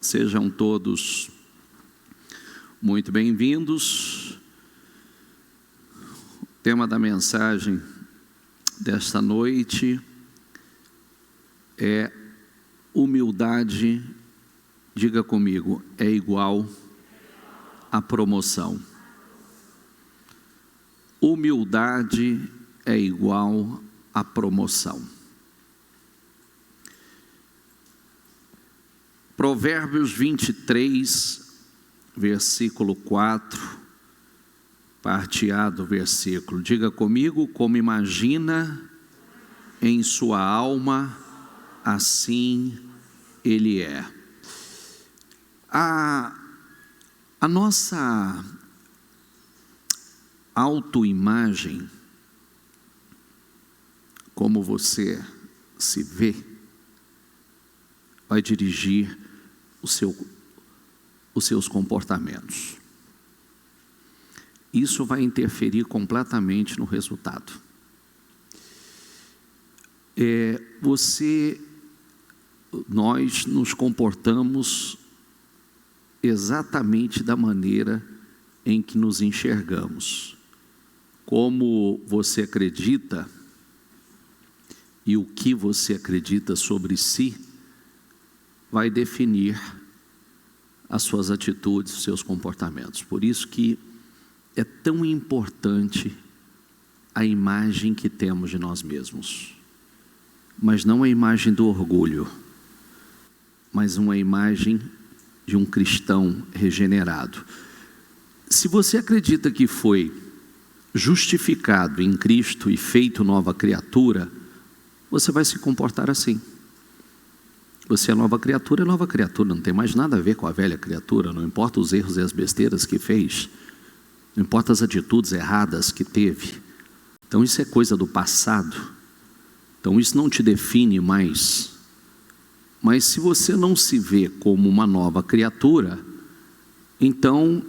Sejam todos muito bem-vindos. O tema da mensagem desta noite é humildade. Diga comigo, é igual a promoção. Humildade é igual a promoção. Provérbios 23, versículo 4, parte A do versículo. Diga comigo, como imagina em sua alma, assim ele é. A nossa autoimagem, como você se vê, vai dirigir os seus comportamentos. Isso vai interferir completamente no resultado. Nós nos comportamos exatamente da maneira em que nos enxergamos. Como você acredita e o que você acredita sobre si vai definir as suas atitudes, os seus comportamentos. Por isso que é tão importante a imagem que temos de nós mesmos. Mas não a imagem do orgulho, mas uma imagem de um cristão regenerado. Se você acredita que foi justificado em Cristo e feito nova criatura, você vai se comportar assim. Você é nova criatura, não tem mais nada a ver com a velha criatura, não importa os erros e as besteiras que fez, não importa as atitudes erradas que teve. Então isso é coisa do passado, então isso não te define mais. Mas se você não se vê como uma nova criatura, então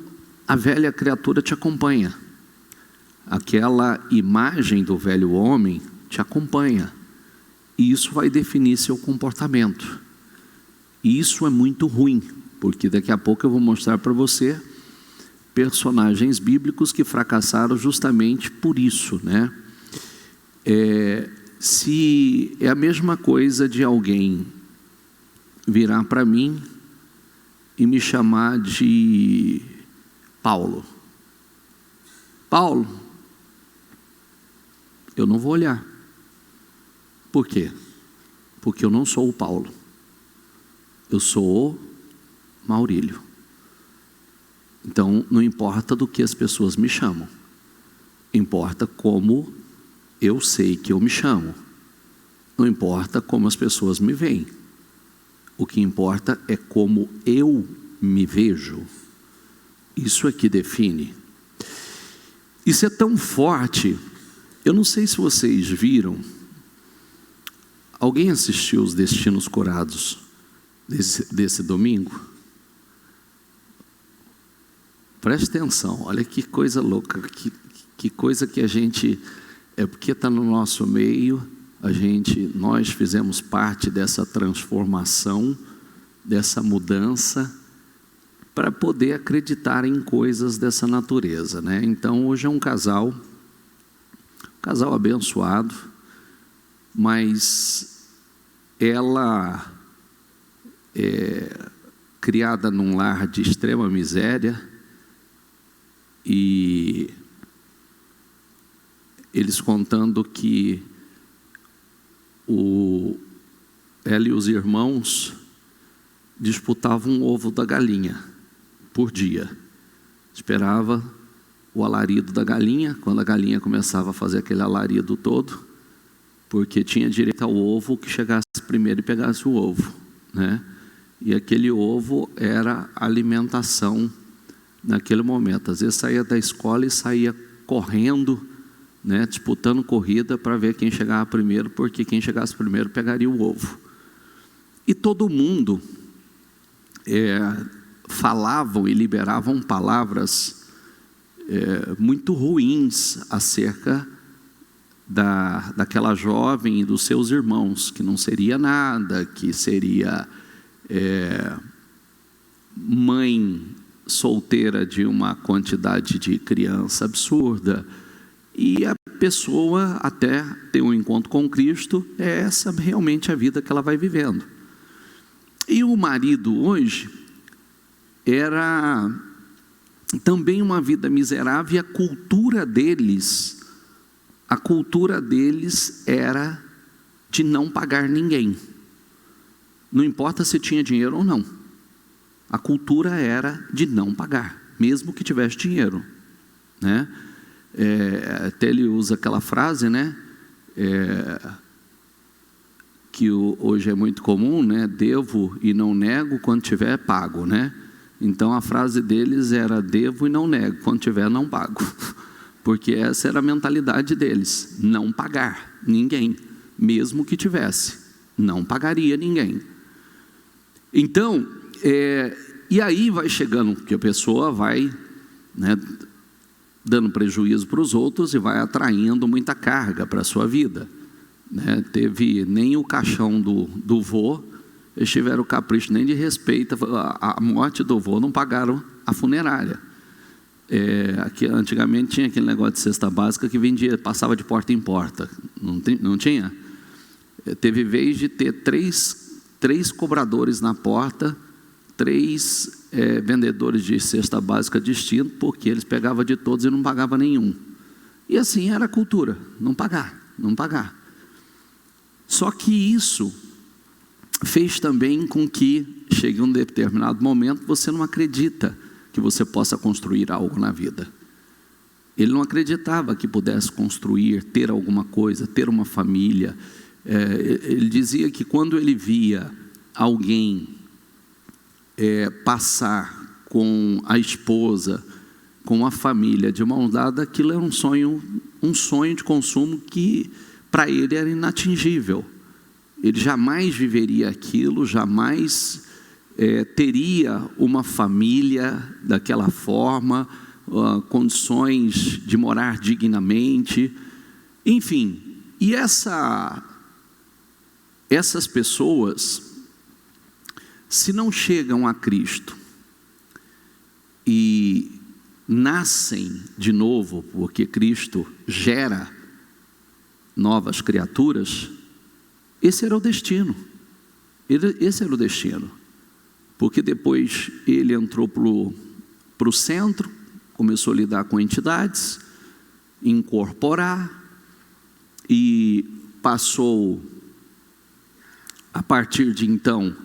a velha criatura te acompanha. Aquela imagem do velho homem te acompanha. E isso vai definir seu comportamento. E isso é muito ruim, porque daqui a pouco eu vou mostrar para você personagens bíblicos que fracassaram justamente por isso, né? Se é a mesma coisa de alguém virar para mim e me chamar de Paulo. Paulo, eu não vou olhar. Por quê? Porque eu não sou o Paulo. Eu sou o Maurílio. Então, não importa do que as pessoas me chamam. Importa como eu sei que eu me chamo. Não importa como as pessoas me veem. O que importa é como eu me vejo. Isso é que define. Isso é tão forte. Eu não sei se vocês viram. Alguém assistiu os Destinos Curados desse domingo? Preste atenção, olha que coisa louca, que coisa que a gente, porque está no nosso meio, nós fizemos parte dessa transformação, dessa mudança, para poder acreditar em coisas dessa natureza, né? Então hoje é um casal abençoado, mas ela é criada num lar de extrema miséria e eles contando que ela e os irmãos disputavam um ovo da galinha por dia. Esperava o alarido da galinha, quando a galinha começava a fazer aquele alarido todo, porque tinha direito ao ovo que chegasse primeiro e pegasse o ovo, né? E aquele ovo era alimentação naquele momento. Às vezes saía da escola e saía correndo, né, disputando corrida para ver quem chegava primeiro, porque quem chegasse primeiro pegaria o ovo. E todo mundo falavam e liberavam palavras muito ruins acerca daquela jovem e dos seus irmãos, que não seria nada, que seria mãe solteira de uma quantidade de criança absurda, e a pessoa até ter um encontro com Cristo, é essa realmente a vida que ela vai vivendo. E o marido hoje era também uma vida miserável, e a cultura deles era de não pagar ninguém. Não importa se tinha dinheiro ou não. A cultura era de não pagar, mesmo que tivesse dinheiro, né? Até ele usa aquela frase, né? Que hoje é muito comum, né? Devo e não nego, quando tiver pago, né? Então a frase deles era: devo e não nego, quando tiver não pago. Porque essa era a mentalidade deles: não pagar ninguém, mesmo que tivesse, não pagaria ninguém. Então, e aí vai chegando que a pessoa vai, né, dando prejuízo para os outros e vai atraindo muita carga para a sua vida, né? Teve nem o caixão do vô, eles tiveram o capricho nem de respeito, a morte do vô, não pagaram a funerária. Aqui, antigamente tinha aquele negócio de cesta básica que vendia, passava de porta em porta, não tinha? Teve vez de ter três cobradores na porta, 3 vendedores de cesta básica distintos, porque eles pegavam de todos e não pagavam nenhum. E assim era a cultura, não pagar. Só que isso fez também com que chegue um determinado momento, você não acredita que você possa construir algo na vida. Ele não acreditava que pudesse construir, ter alguma coisa, ter uma família. Ele dizia que quando ele via alguém passar com a esposa, com a família de mão dada, aquilo era um sonho de consumo que para ele era inatingível. Ele jamais viveria aquilo, jamais teria uma família daquela forma, condições de morar dignamente, enfim. E essas pessoas, se não chegam a Cristo e nascem de novo, porque Cristo gera novas criaturas, esse era o destino. Porque depois ele entrou para o centro, começou a lidar com entidades, incorporar, e passou, a partir de então,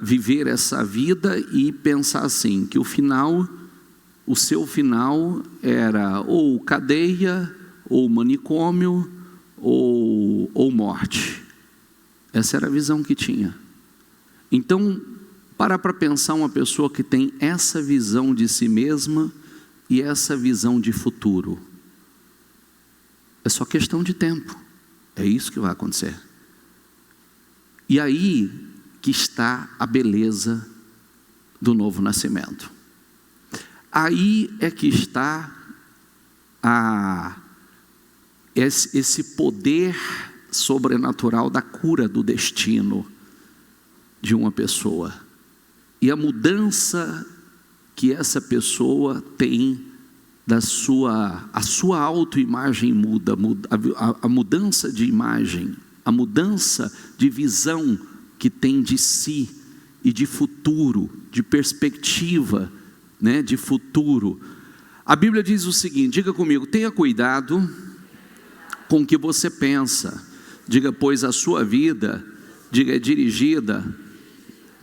viver essa vida e pensar assim, que o seu final era ou cadeia, ou manicômio, ou morte. Essa era a visão que tinha. Então, para pensar uma pessoa que tem essa visão de si mesma e essa visão de futuro. É só questão de tempo. É isso que vai acontecer. E aí que está a beleza do novo nascimento. Aí é que está esse poder sobrenatural da cura do destino de uma pessoa. E a mudança que essa pessoa tem a sua autoimagem muda, a mudança de imagem, a mudança de visão que tem de si e de futuro, de perspectiva, né, de futuro. A Bíblia diz o seguinte, diga comigo: tenha cuidado com o que você pensa. Diga, pois a sua vida, diga, é dirigida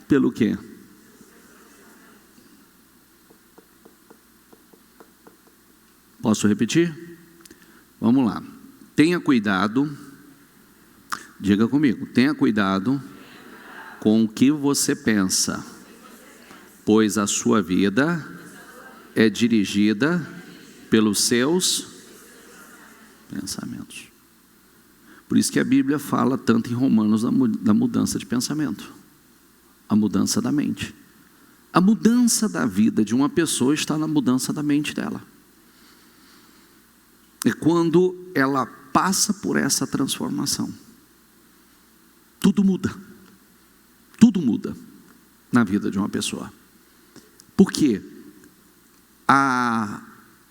pelo quê? Posso repetir? Vamos lá. Tenha cuidado, diga comigo, tenha cuidado com o que você pensa, pois a sua vida é dirigida pelos seus pensamentos. Por isso que a Bíblia fala tanto em Romanos da mudança de pensamento, a mudança da mente. A mudança da vida de uma pessoa está na mudança da mente dela. É quando ela passa por essa transformação. Tudo muda na vida de uma pessoa. Porque a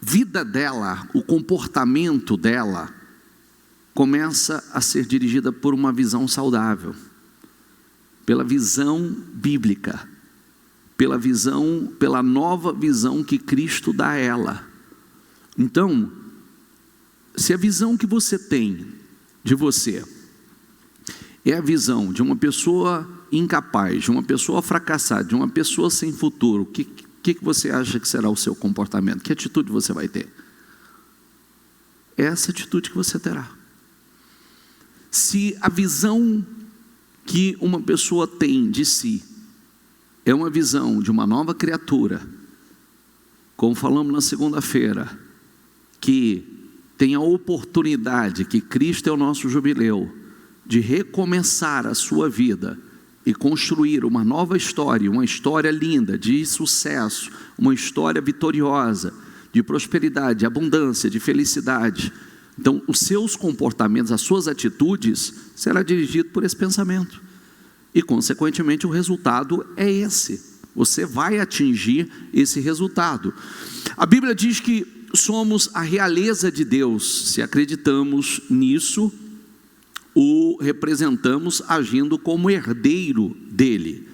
vida dela, o comportamento dela, começa a ser dirigida por uma visão saudável, pela visão bíblica, pela nova visão que Cristo dá a ela. Então, se a visão que você tem de você é a visão de uma pessoa incapaz, de uma pessoa fracassada, de uma pessoa sem futuro, o que você acha que será o seu comportamento? Que atitude você vai ter? É essa atitude que você terá. Se a visão que uma pessoa tem de si é uma visão de uma nova criatura, como falamos na segunda-feira, que tem a oportunidade, que Cristo é o nosso jubileu, de recomeçar a sua vida e construir uma nova história, uma história linda, de sucesso, uma história vitoriosa, de prosperidade, de abundância, de felicidade. Então, os seus comportamentos, as suas atitudes, será dirigido por esse pensamento. E, consequentemente, o resultado é esse. Você vai atingir esse resultado. A Bíblia diz que somos a realeza de Deus. Se acreditamos nisso, o representamos agindo como herdeiro dele.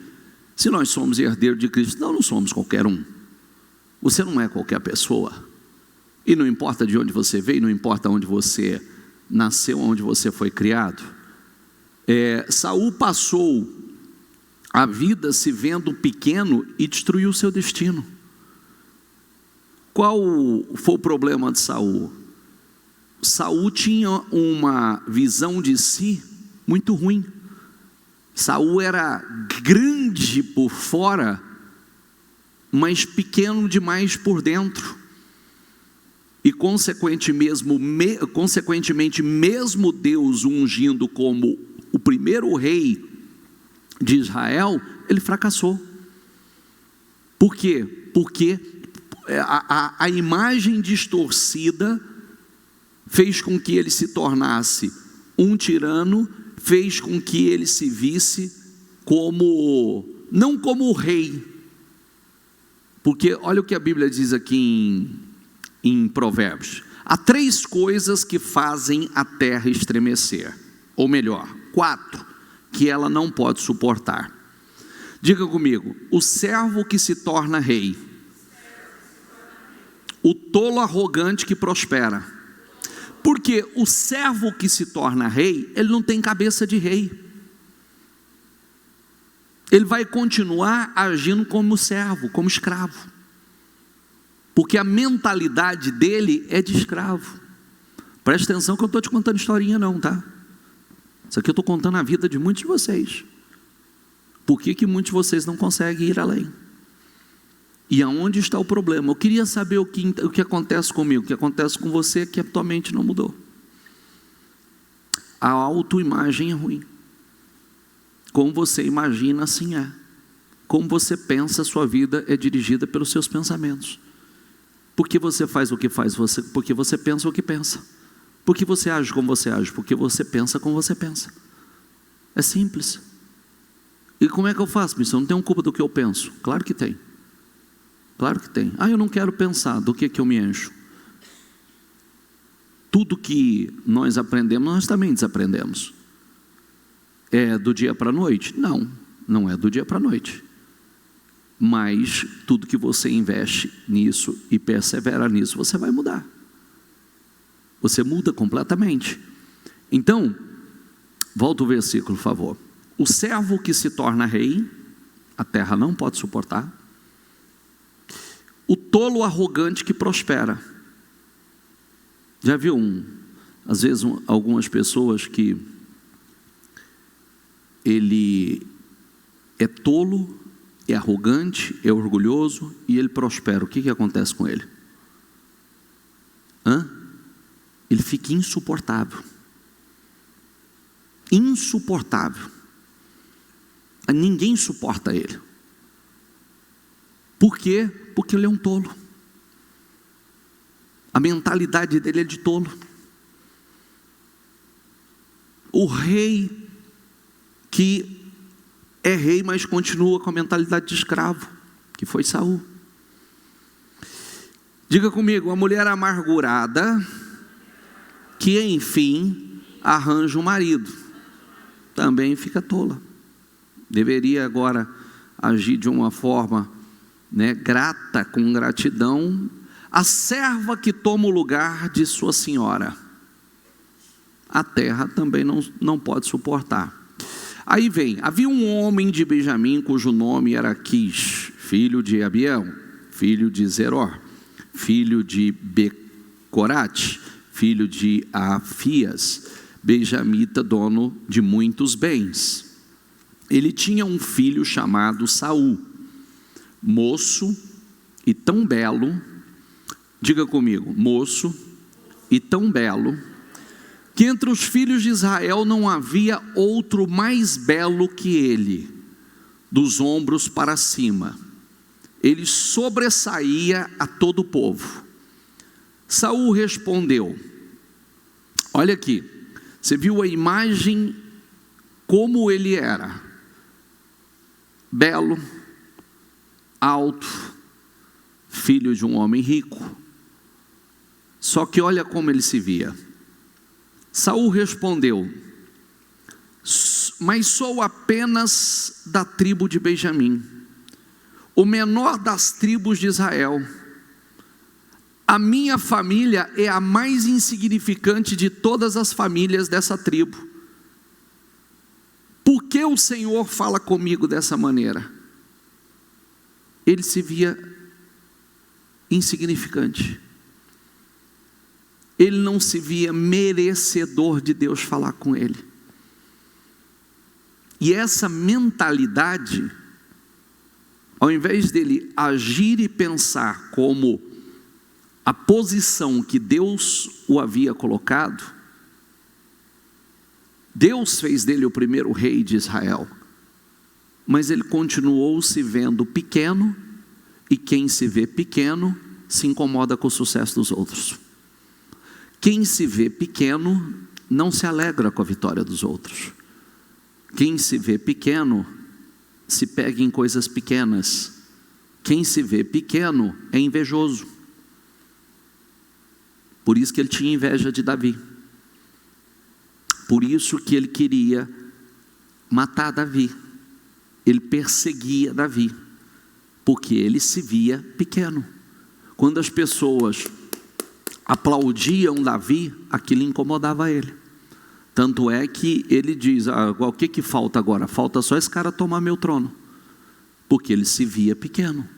Se nós somos herdeiro de Cristo, não somos qualquer um. Você não é qualquer pessoa. E não importa de onde você veio, não importa onde você nasceu, onde você foi criado. Saul passou a vida se vendo pequeno e destruiu o seu destino. Qual foi o problema de Saul? Saul tinha uma visão de si muito ruim. Saul era grande por fora, mas pequeno demais por dentro. E consequentemente, mesmo Deus o ungindo como o primeiro rei de Israel, ele fracassou. Por quê? Porque a imagem distorcida fez com que ele se tornasse um tirano, fez com que ele se visse não como o rei. Porque olha o que a Bíblia diz aqui em Provérbios: há 3 coisas que fazem a terra estremecer, ou melhor, 4, que ela não pode suportar. Diga comigo: o servo que se torna rei, o tolo arrogante que prospera. Porque o servo que se torna rei, ele não tem cabeça de rei. Ele vai continuar agindo como servo, como escravo. Porque a mentalidade dele é de escravo. Presta atenção que eu não estou te contando historinha não, tá? Isso aqui eu estou contando a vida de muitos de vocês. Por que muitos de vocês não conseguem ir além? E aonde está o problema? Eu queria saber o que acontece comigo, o que acontece com você, que a tua mente não mudou. A autoimagem é ruim. Como você imagina, assim é. Como você pensa, a sua vida é dirigida pelos seus pensamentos. Por que você faz o que faz? Porque você pensa o que pensa. Por que você age como você age? Porque você pensa como você pensa. É simples. E como é que eu faço? Eu não tenho culpa do que eu penso. Claro que tem. Claro que tem. Eu não quero pensar. Do que eu me encho? Tudo que nós aprendemos, nós também desaprendemos. É do dia para a noite? Não, não é do dia para a noite. Mas tudo que você investe nisso e persevera nisso, você vai mudar. Você muda completamente. Então, volta o versículo, por favor. O servo que se torna rei, a terra não pode suportar. O tolo arrogante que prospera. Já viu às vezes algumas pessoas que ele é tolo, é arrogante, é orgulhoso e ele prospera. O que acontece com ele? Ele fica insuportável. Insuportável. Ninguém suporta ele. Por quê? Porque ele é um tolo. A mentalidade dele é de tolo. O rei que é rei, mas continua com a mentalidade de escravo, que foi Saul. Diga comigo, a mulher amargurada que enfim arranja um marido também fica tola. Deveria agora agir de uma forma, grata, com gratidão. A serva que toma o lugar de sua senhora, a terra também não pode suportar. Aí vem, havia um homem de Benjamim, cujo nome era Quis, filho de Abiel, filho de Zeror, filho de Becorate, filho de Afias, benjamita, dono de muitos bens. Ele tinha um filho chamado Saul, moço e tão belo, diga comigo, moço e tão belo, que entre os filhos de Israel não havia outro mais belo que ele, dos ombros para cima. Ele sobressaía a todo o povo. Saul respondeu, olha aqui, você viu a imagem como ele era, belo, alto, filho de um homem rico. Só que olha como ele se via. Saul respondeu, mas sou apenas da tribo de Benjamim, o menor das tribos de Israel. A minha família é a mais insignificante de todas as famílias dessa tribo. Por que o Senhor fala comigo dessa maneira? Ele se via insignificante. Ele não se via merecedor de Deus falar com ele. E essa mentalidade, ao invés dele agir e pensar como a posição que Deus o havia colocado, Deus fez dele o primeiro rei de Israel, mas ele continuou se vendo pequeno, e quem se vê pequeno se incomoda com o sucesso dos outros. Quem se vê pequeno não se alegra com a vitória dos outros. Quem se vê pequeno se pega em coisas pequenas. Quem se vê pequeno é invejoso. Por isso que ele tinha inveja de Davi. Por isso que ele queria matar Davi. Ele perseguia Davi, porque ele se via pequeno. Quando as pessoas aplaudiam Davi, aquilo incomodava ele. Tanto é que ele diz, o que falta agora? Falta só esse cara tomar meu trono. Porque ele se via pequeno.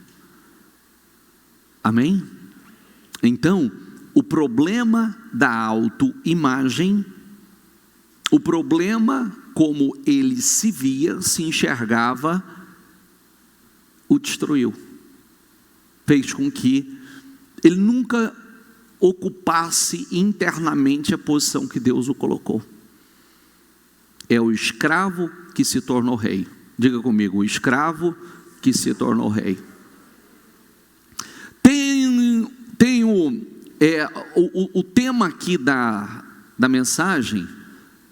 Amém? Então, o problema da autoimagem, o problema como ele se via, se enxergava, o destruiu. Fez com que ele nunca ocupasse internamente a posição que Deus o colocou. É o escravo que se tornou rei. Diga comigo, o escravo que se tornou rei. O tema aqui da mensagem,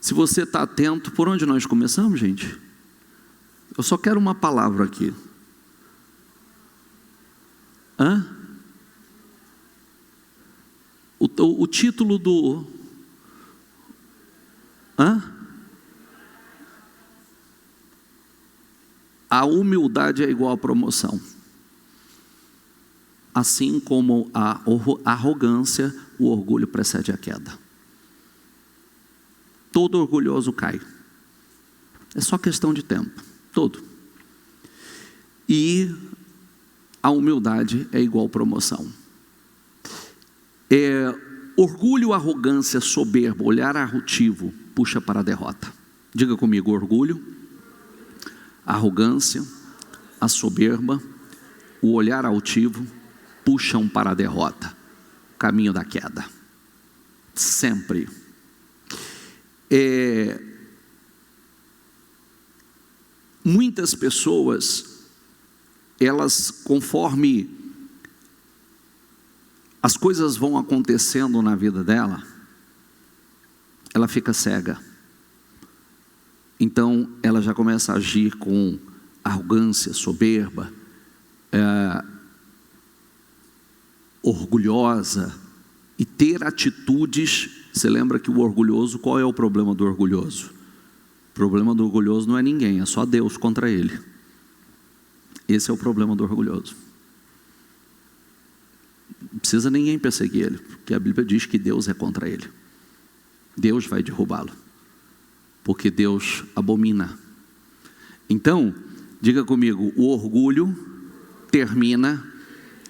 se você está atento, por onde nós começamos, gente? Eu só quero uma palavra aqui. O título do... A humildade é igual a promoção. Assim como a arrogância, o orgulho precede a queda. Todo orgulhoso cai. É só questão de tempo. Todo. E a humildade é igual a promoção. Orgulho, arrogância, soberba, olhar altivo, puxa para a derrota. Diga comigo, orgulho, arrogância, a soberba, o olhar altivo, puxam para a derrota, caminho da queda, sempre. Muitas pessoas, elas, conforme as coisas vão acontecendo na vida dela, ela fica cega. Então ela já começa a agir com arrogância, soberba, orgulhosa e ter atitudes. Você lembra que o orgulhoso, qual é o problema do orgulhoso? O problema do orgulhoso não é ninguém, é só Deus contra ele. Esse é o problema do orgulhoso. Não precisa ninguém perseguir ele, porque a Bíblia diz que Deus é contra ele. Deus vai derrubá-lo, porque Deus abomina. Então, diga comigo, o orgulho termina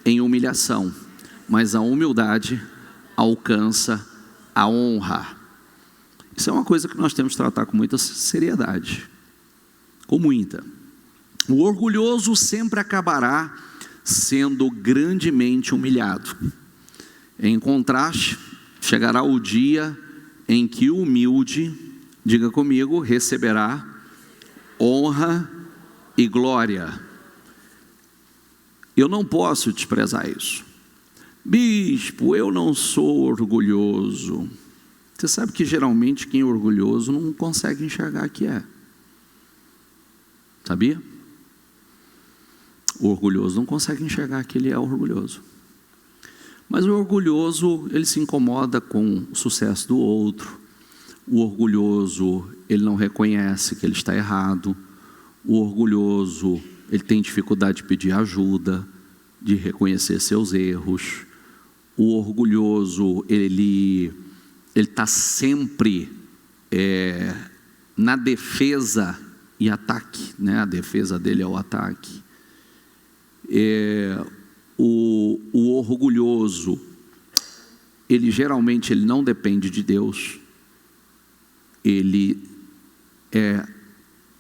em humilhação, mas a humildade alcança a honra. Isso é uma coisa que nós temos que tratar com muita seriedade, com muita. O orgulhoso sempre acabará sendo grandemente humilhado. Em contraste, chegará o dia em que o humilde, diga comigo, receberá honra e glória. Eu não posso desprezar isso. Bispo, eu não sou orgulhoso. Você sabe que geralmente quem é orgulhoso não consegue enxergar que é. Sabia? O orgulhoso não consegue enxergar que ele é orgulhoso. Mas o orgulhoso, ele se incomoda com o sucesso do outro. O orgulhoso, ele não reconhece que ele está errado. O orgulhoso, ele tem dificuldade de pedir ajuda, de reconhecer seus erros. O orgulhoso, ele está sempre na defesa e ataque, né? A defesa dele é o ataque. O orgulhoso, ele geralmente não depende de Deus. Ele é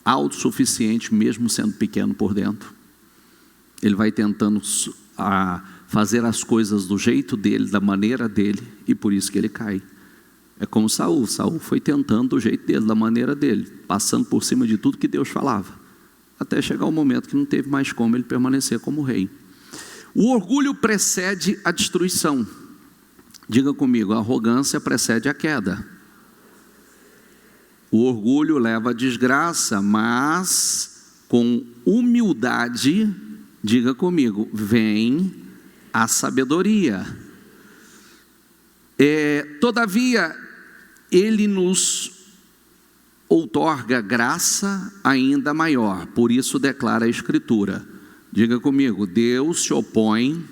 autossuficiente, mesmo sendo pequeno por dentro. Ele vai tentando fazer as coisas do jeito dele, da maneira dele, e por isso que ele cai. É como Saul. Saul foi tentando do jeito dele, da maneira dele, passando por cima de tudo que Deus falava, até chegar o momento que não teve mais como ele permanecer como rei. O orgulho precede a destruição. Diga comigo, a arrogância precede a queda. O orgulho leva à desgraça, mas com humildade, diga comigo, vem a sabedoria. Todavia, ele nos outorga graça ainda maior. Por isso declara a Escritura. Diga comigo, Deus se opõe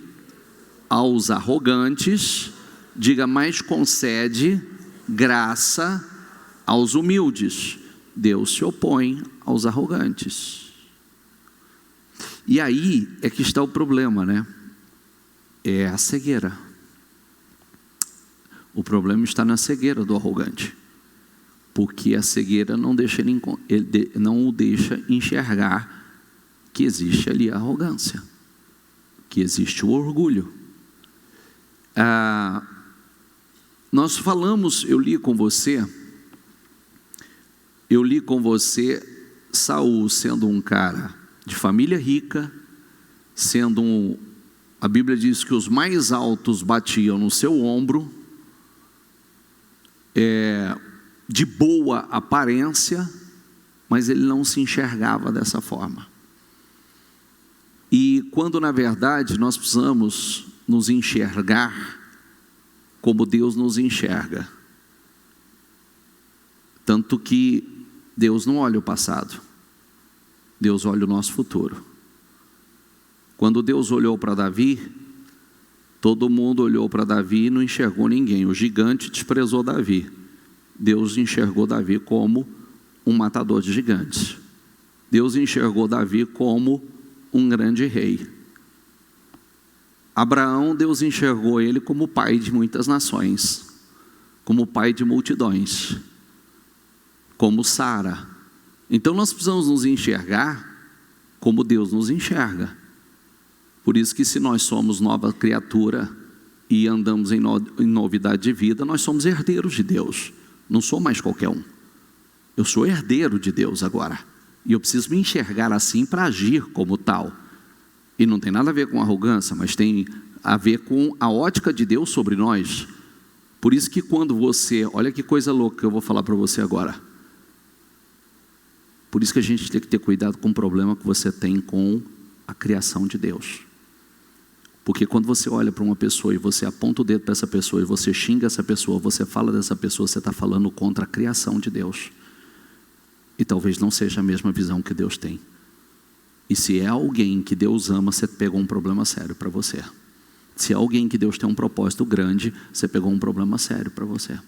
aos arrogantes, diga, mas concede graça aos humildes. Deus se opõe aos arrogantes. E aí é que está o problema, né? É a cegueira. O problema está na cegueira do arrogante, porque a cegueira não o deixa enxergar que existe ali a arrogância, que existe o orgulho. Nós falamos, eu li com você Saul sendo um cara de família rica, a Bíblia diz que os mais altos batiam no seu ombro, de boa aparência, mas ele não se enxergava dessa forma. E quando na verdade nós precisamos nos enxergar como Deus nos enxerga. Tanto que Deus não olha o passado, Deus olha o nosso futuro. Quando Deus olhou para Davi, todo mundo olhou para Davi e não enxergou ninguém. O gigante desprezou Davi. Deus enxergou Davi como um matador de gigantes. Deus enxergou Davi como um grande rei. Abraão, Deus enxergou ele como pai de muitas nações, como pai de multidões, como Sara. Então nós precisamos nos enxergar como Deus nos enxerga. Por isso que se nós somos nova criatura e andamos em novidade de vida, nós somos herdeiros de Deus. Não sou mais qualquer um. Eu sou herdeiro de Deus agora. E eu preciso me enxergar assim para agir como tal. E não tem nada a ver com arrogância, mas tem a ver com a ótica de Deus sobre nós. Por isso que quando você, olha que coisa louca que eu vou falar para você agora. Por isso que a gente tem que ter cuidado com o problema que você tem com a criação de Deus. Porque quando você olha para uma pessoa e você aponta o dedo para essa pessoa, e você xinga essa pessoa, você fala dessa pessoa, você está falando contra a criação de Deus. E talvez não seja a mesma visão que Deus tem. E se é alguém que Deus ama, você pegou um problema sério para você. Se é alguém que Deus tem um propósito grande, você pegou um problema sério para você.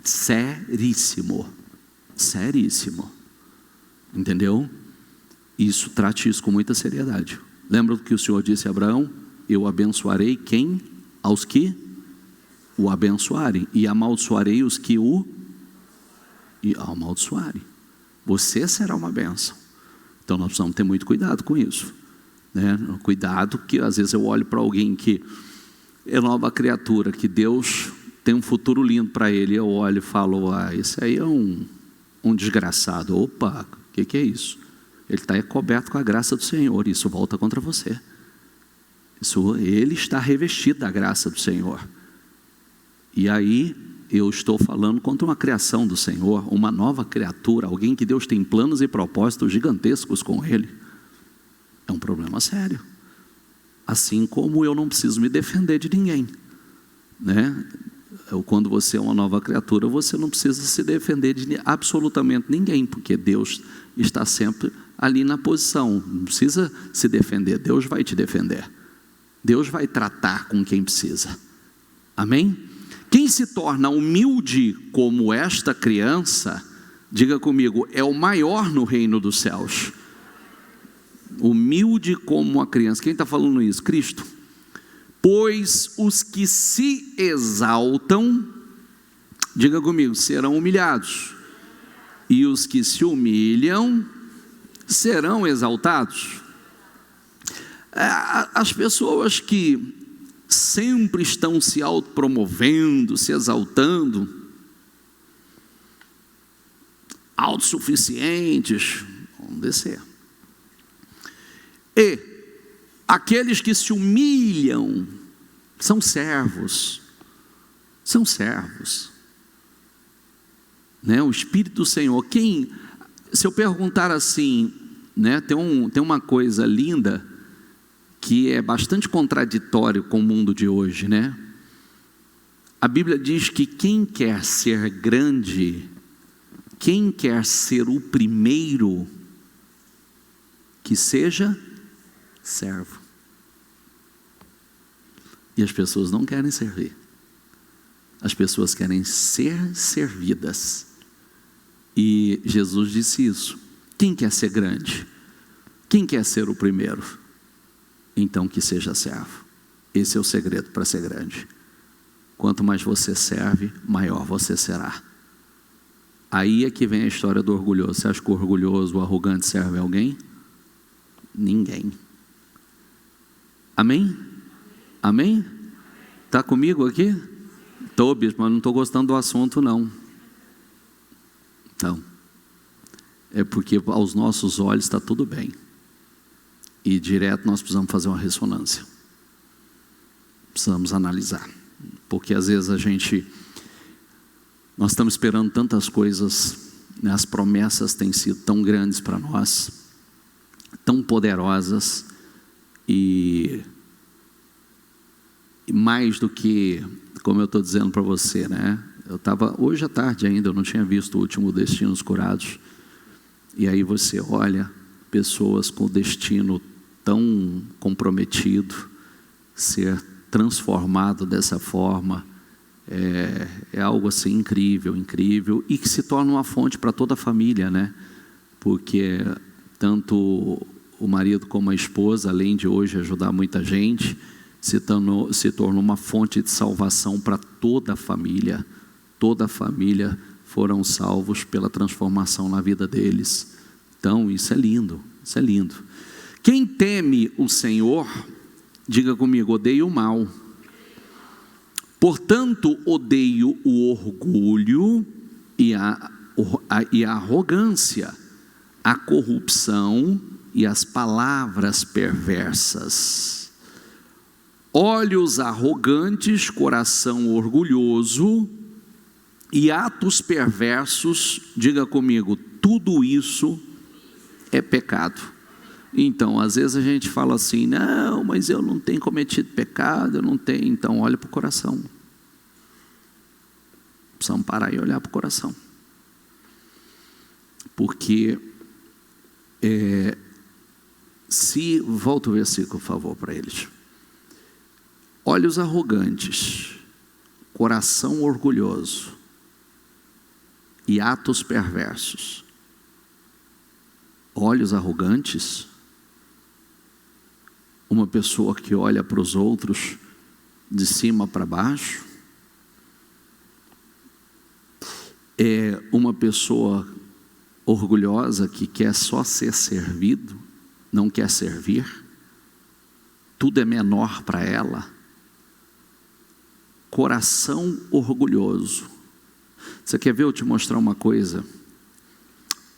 Seríssimo. Seríssimo. Entendeu? Isso, trate isso com muita seriedade. Lembra do que o Senhor disse a Abraão? Eu abençoarei quem? Aos que o abençoarem. E amaldiçoarei os que o amaldiçoarem. Você será uma bênção. Então nós precisamos ter muito cuidado com isso, né? Cuidado, que às vezes eu olho para alguém que é nova criatura, que Deus tem um futuro lindo para ele, eu olho e falo, esse aí é um desgraçado. Opa, o que é isso? Ele está coberto com a graça do Senhor, isso volta contra você. Ele está revestido da graça do Senhor. E aí eu estou falando contra uma criação do Senhor, uma nova criatura, alguém que Deus tem planos e propósitos gigantescos com ele. É um problema sério. Assim como eu não preciso me defender de ninguém, né? Quando você é uma nova criatura, você não precisa se defender de absolutamente ninguém, porque Deus está sempre ali na posição. Não precisa se defender, Deus vai te defender. Deus vai tratar com quem precisa. Amém? Quem se torna humilde como esta criança, diga comigo, é o maior no reino dos céus. Humilde como uma criança. Quem está falando isso? Cristo. Pois os que se exaltam, diga comigo, serão humilhados. E os que se humilham, serão exaltados. As pessoas que sempre estão se autopromovendo, se exaltando, autossuficientes, vamos descer. E aqueles que se humilham, são servos, né? O Espírito do Senhor, se eu perguntar assim, né? Tem uma coisa linda, que é bastante contraditório com o mundo de hoje, né? A Bíblia diz que quem quer ser grande, quem quer ser o primeiro, que seja servo. E as pessoas não querem servir. As pessoas querem ser servidas. E Jesus disse isso. Quem quer ser grande? Quem quer ser o primeiro? Então que seja servo. Esse é o segredo para ser grande. Quanto mais você serve, maior você será. Aí é que vem a história do orgulhoso. Você acha que o orgulhoso, o arrogante serve a alguém? Ninguém. Amém? Amém? Está comigo aqui? Estou, bispo, mas não estou gostando do assunto não. Então, é porque aos nossos olhos está tudo bem. E direto nós precisamos fazer uma ressonância. Precisamos analisar. Porque às vezes nós estamos esperando tantas coisas, né? As promessas têm sido tão grandes para nós, tão poderosas, e mais do que, como eu estou dizendo para você, né? Eu estava, hoje à tarde ainda, eu não tinha visto o último Destinos Curados, e aí você olha pessoas com o destino tão comprometido, ser transformado dessa forma, é algo assim incrível, incrível, e que se torna uma fonte para toda a família, né? Porque tanto o marido como a esposa, além de hoje ajudar muita gente, se tornou uma fonte de salvação para toda a família. Toda a família foram salvos pela transformação na vida deles. Então isso é lindo, isso é lindo. Quem teme o Senhor, diga comigo, odeia o mal. Portanto, odeio o orgulho e a arrogância, a corrupção e as palavras perversas. Olhos arrogantes, coração orgulhoso e atos perversos, diga comigo, tudo isso é pecado. Então, às vezes a gente fala assim, não, mas eu não tenho cometido pecado, eu não tenho. Então, olha para o coração. Precisamos parar e olhar para o coração. Porque, volta o versículo, por favor, para eles. Olhos arrogantes, coração orgulhoso e atos perversos. Olhos arrogantes, uma pessoa que olha para os outros de cima para baixo, é uma pessoa orgulhosa que quer só ser servido, não quer servir, tudo é menor para ela. Coração orgulhoso. Você quer ver eu te mostrar uma coisa?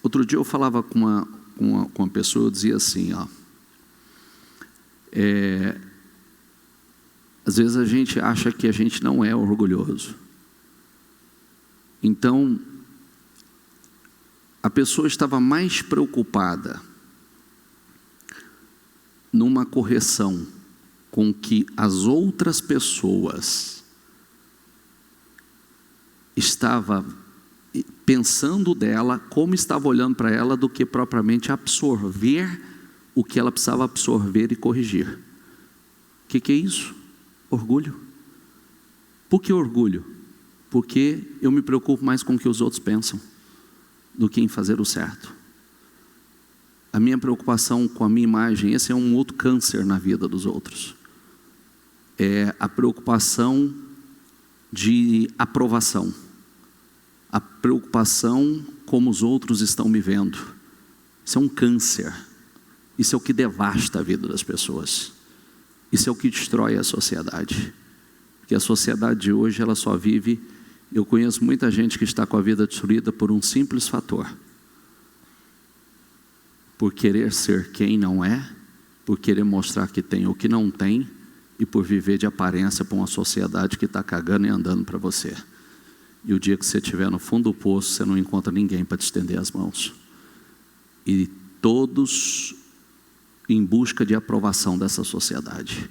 Outro dia eu falava com uma pessoa, eu dizia assim, às vezes a gente acha que a gente não é orgulhoso. Então, a pessoa estava mais preocupada numa correção com que as outras pessoas estavam pensando dela, como estava olhando para ela, do que propriamente absorver o que ela precisava absorver e corrigir. O que é isso? Orgulho. Por que orgulho? Porque eu me preocupo mais com o que os outros pensam do que em fazer o certo. A minha preocupação com a minha imagem, esse é um outro câncer na vida dos outros. É a preocupação de aprovação. A preocupação como os outros estão me vendo. Isso é um câncer. Isso é o que devasta a vida das pessoas. Isso é o que destrói a sociedade. Porque a sociedade de hoje, ela só vive... Eu conheço muita gente que está com a vida destruída por um simples fator. Por querer ser quem não é, por querer mostrar que tem o que não tem, e por viver de aparência para uma sociedade que está cagando e andando para você. E o dia que você estiver no fundo do poço, você não encontra ninguém para te estender as mãos. E todos em busca de aprovação dessa sociedade.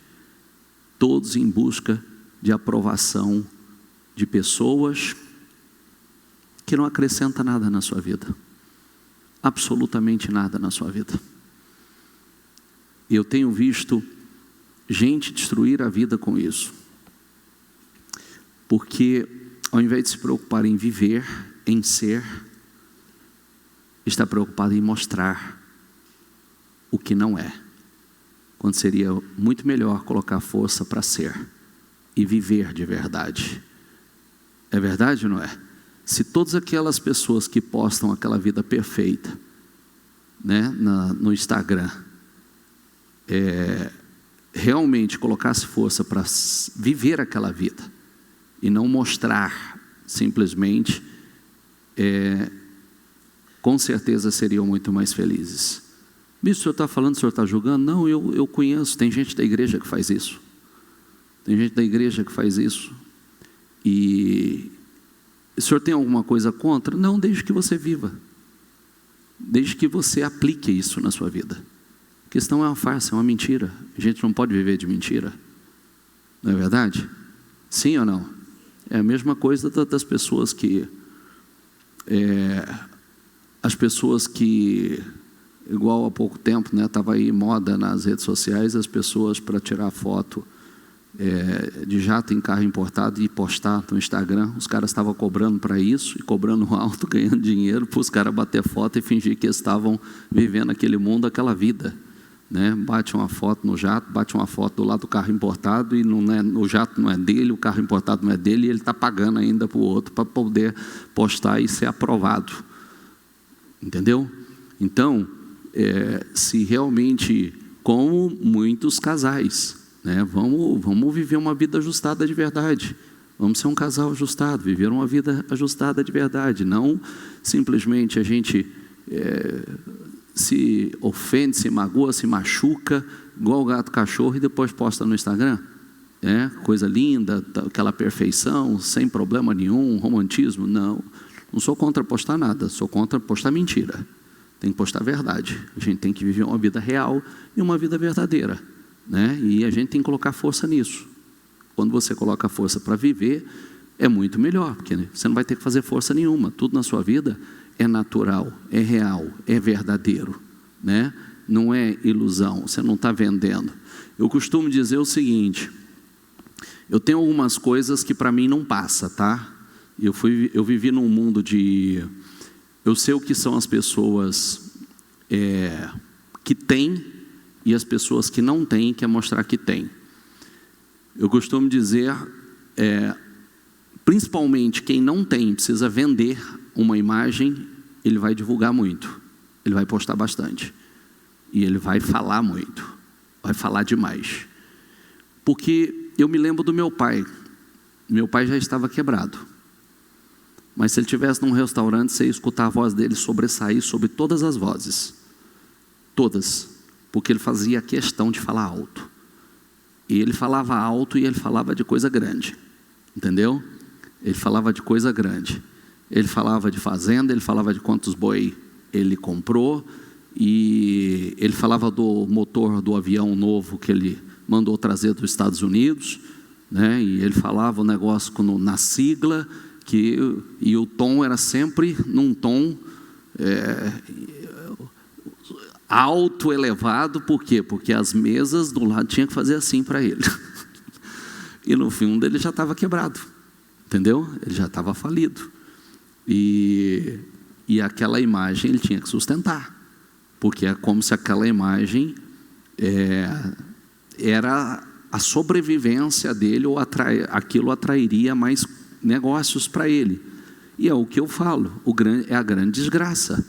Todos em busca de aprovação de pessoas que não acrescentam nada na sua vida. Absolutamente nada na sua vida. E eu tenho visto gente destruir a vida com isso. Porque ao invés de se preocupar em viver, em ser, está preocupado em mostrar o que não é. Quando seria muito melhor colocar força para ser e viver de verdade. É verdade ou não é? Se todas aquelas pessoas que postam aquela vida perfeita, né, no Instagram, realmente colocasse força para viver aquela vida e não mostrar simplesmente, com certeza seriam muito mais felizes. Bicho, o senhor está falando, o senhor está julgando? Não, eu conheço, tem gente da igreja que faz isso. Tem gente da igreja que faz isso. E o senhor tem alguma coisa contra? Não, desde que você viva. Desde que você aplique isso na sua vida. A questão é uma farsa, é uma mentira. A gente não pode viver de mentira. Não é verdade? Sim ou não? É a mesma coisa das pessoas que... as pessoas que... Igual há pouco tempo, né, estava aí moda nas redes sociais, as pessoas para tirar foto de jato em carro importado e postar no Instagram. Os caras estavam cobrando para isso, e cobrando alto, ganhando dinheiro, para os caras bater foto e fingir que estavam vivendo aquele mundo, aquela vida. Né? Bate uma foto no jato, bate uma foto do lado do carro importado, e não é, o jato não é dele, o carro importado não é dele, e ele está pagando ainda para o outro para poder postar e ser aprovado. Entendeu? Então, se realmente, como muitos casais, né, vamos viver uma vida ajustada de verdade. Vamos ser um casal ajustado, viver uma vida ajustada de verdade. Não simplesmente a gente se ofende, se magoa, se machuca, igual o gato cachorro, e depois posta no Instagram. Coisa linda, aquela perfeição, sem problema nenhum, romantismo. Não sou contra postar nada, sou contra postar mentira. tem que postar a verdade. A gente tem que viver uma vida real e uma vida verdadeira, né? E a gente tem que colocar força nisso. Quando você coloca força para viver, é muito melhor, porque você não vai ter que fazer força nenhuma. Tudo na sua vida é natural, é real, é verdadeiro, né? Não é ilusão, você não está vendendo. Eu costumo dizer o seguinte: eu tenho algumas coisas que para mim não passa, tá? Eu vivi num mundo de... Eu sei o que são as pessoas que têm e as pessoas que não têm, quer mostrar que têm. Eu costumo dizer, principalmente quem não tem, precisa vender uma imagem, ele vai divulgar muito, ele vai postar bastante, e ele vai falar muito, vai falar demais. Porque eu me lembro do meu pai já estava quebrado, mas se ele estivesse num restaurante, você ia escutar a voz dele sobressair sobre todas as vozes, todas, porque ele fazia questão de falar alto. E ele falava alto e ele falava de coisa grande, entendeu? Ele falava de coisa grande. Ele falava de fazenda, ele falava de quantos boi ele comprou, e ele falava do motor do avião novo que ele mandou trazer dos Estados Unidos, né? E ele falava o negócio na sigla, e o tom era sempre num tom alto, elevado. Por quê? Porque as mesas do lado tinham que fazer assim para ele. E no fundo ele já estava quebrado, entendeu? Ele já estava falido. E aquela imagem ele tinha que sustentar, porque é como se aquela imagem era a sobrevivência dele, ou aquilo atrairia mais negócios para ele. E é o que eu falo, é a grande desgraça.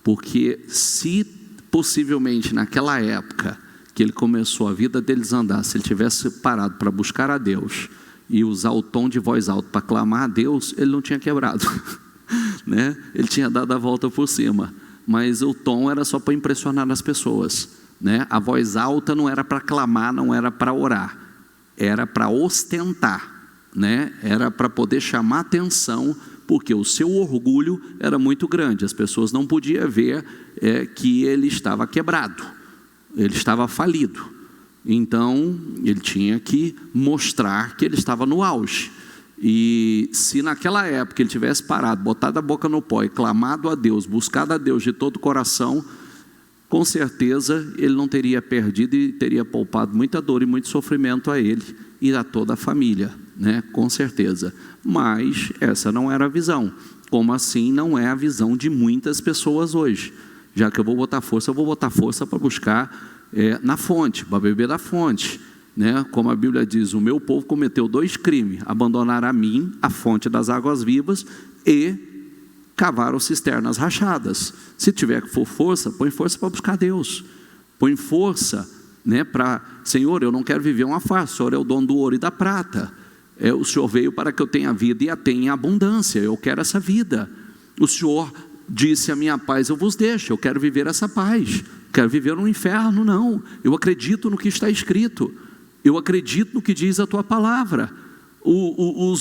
Porque se possivelmente naquela época que ele começou a vida dele desandar, se ele tivesse parado para buscar a Deus e usar o tom de voz alta para clamar a Deus, ele não tinha quebrado, né? Ele tinha dado a volta por cima, mas o tom era só para impressionar as pessoas, né? A voz alta não era para clamar, não era para orar, era para ostentar, né? Era para poder chamar atenção, porque o seu orgulho era muito grande. As pessoas não podiam ver que ele estava quebrado, ele estava falido. Então ele tinha que mostrar que ele estava no auge. E se naquela época ele tivesse parado, botado a boca no pó e clamado a Deus, buscado a Deus de todo o coração, com certeza ele não teria perdido e teria poupado muita dor e muito sofrimento a ele e a toda a família, né? Com certeza. Mas essa não era a visão. Como assim não é a visão de muitas pessoas hoje? Já que eu vou botar força, eu vou botar força para buscar na fonte, para beber da fonte, né? Como a Bíblia diz, o meu povo cometeu 2 crimes: abandonar a mim, a fonte das águas vivas, e cavaram cisternas rachadas. Se tiver que for força, põe força para buscar Deus. Põe força, né, para, Senhor, eu não quero viver uma farsa, o Senhor é o dono do ouro e da prata. O Senhor veio para que eu tenha vida e a tenha em abundância. Eu quero essa vida. O Senhor disse: a minha paz eu vos deixo. Eu quero viver essa paz. Quero viver no inferno, não. Eu acredito no que está escrito. Eu acredito no que diz a tua palavra. O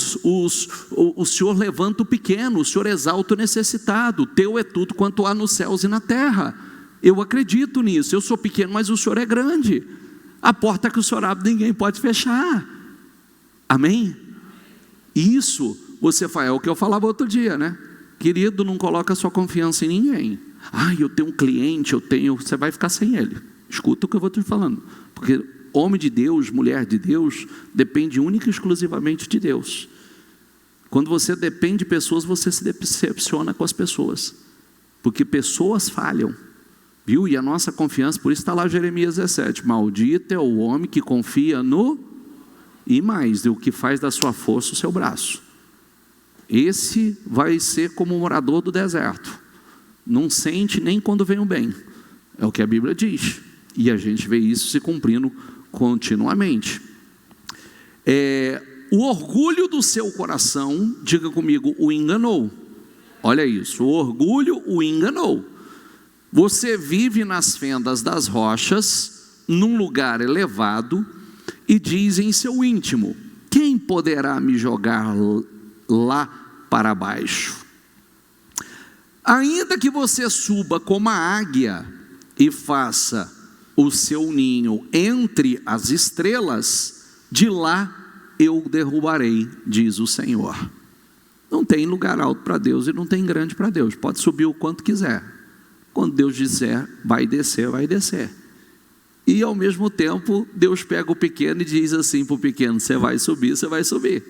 Senhor levanta o pequeno, o Senhor exalta o necessitado. Teu é tudo quanto há nos céus e na terra. Eu acredito nisso. Eu sou pequeno, mas o Senhor é grande. A porta que o Senhor abre, ninguém pode fechar. Amém? Isso você faz, é o que eu falava outro dia, né? Querido, não coloca sua confiança em ninguém. Eu tenho um cliente, você vai ficar sem ele. Escuta o que eu vou te falando. Porque homem de Deus, mulher de Deus, depende única e exclusivamente de Deus. Quando você depende de pessoas, você se decepciona com as pessoas. Porque pessoas falham. Viu? E a nossa confiança, por isso está lá Jeremias 17. Maldito é o homem que confia no... E mais, o que faz da sua força o seu braço. Esse vai ser como um morador do deserto. Não sente nem quando vem o bem. É o que a Bíblia diz. E a gente vê isso se cumprindo continuamente. O orgulho do seu coração, diga comigo, o enganou. Olha isso, o orgulho o enganou. Você vive nas fendas das rochas, num lugar elevado, e diz em seu íntimo: quem poderá me jogar lá para baixo? Ainda que você suba como a águia e faça o seu ninho entre as estrelas, de lá eu o derrubarei, diz o Senhor. Não tem lugar alto para Deus e não tem grande para Deus. Pode subir o quanto quiser. Quando Deus disser, vai descer, vai descer. E ao mesmo tempo, Deus pega o pequeno e diz assim para o pequeno: você vai subir, você vai subir.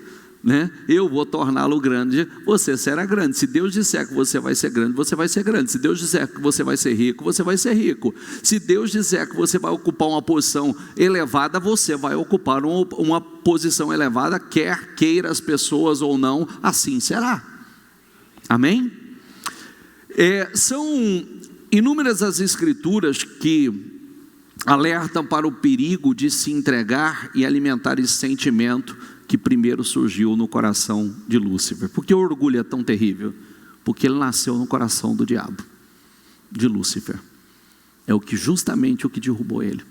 Né? Eu vou torná-lo grande, você será grande. Se Deus disser que você vai ser grande, você vai ser grande. Se Deus disser que você vai ser rico, você vai ser rico. Se Deus disser que você vai ocupar uma posição elevada, você vai ocupar uma posição elevada, quer queira as pessoas ou não, assim será. Amém? São inúmeras as escrituras que alertam para o perigo de se entregar e alimentar esse sentimento que primeiro surgiu no coração de Lúcifer. Por que o orgulho é tão terrível? Porque ele nasceu no coração do diabo, de Lúcifer. É justamente o que derrubou ele.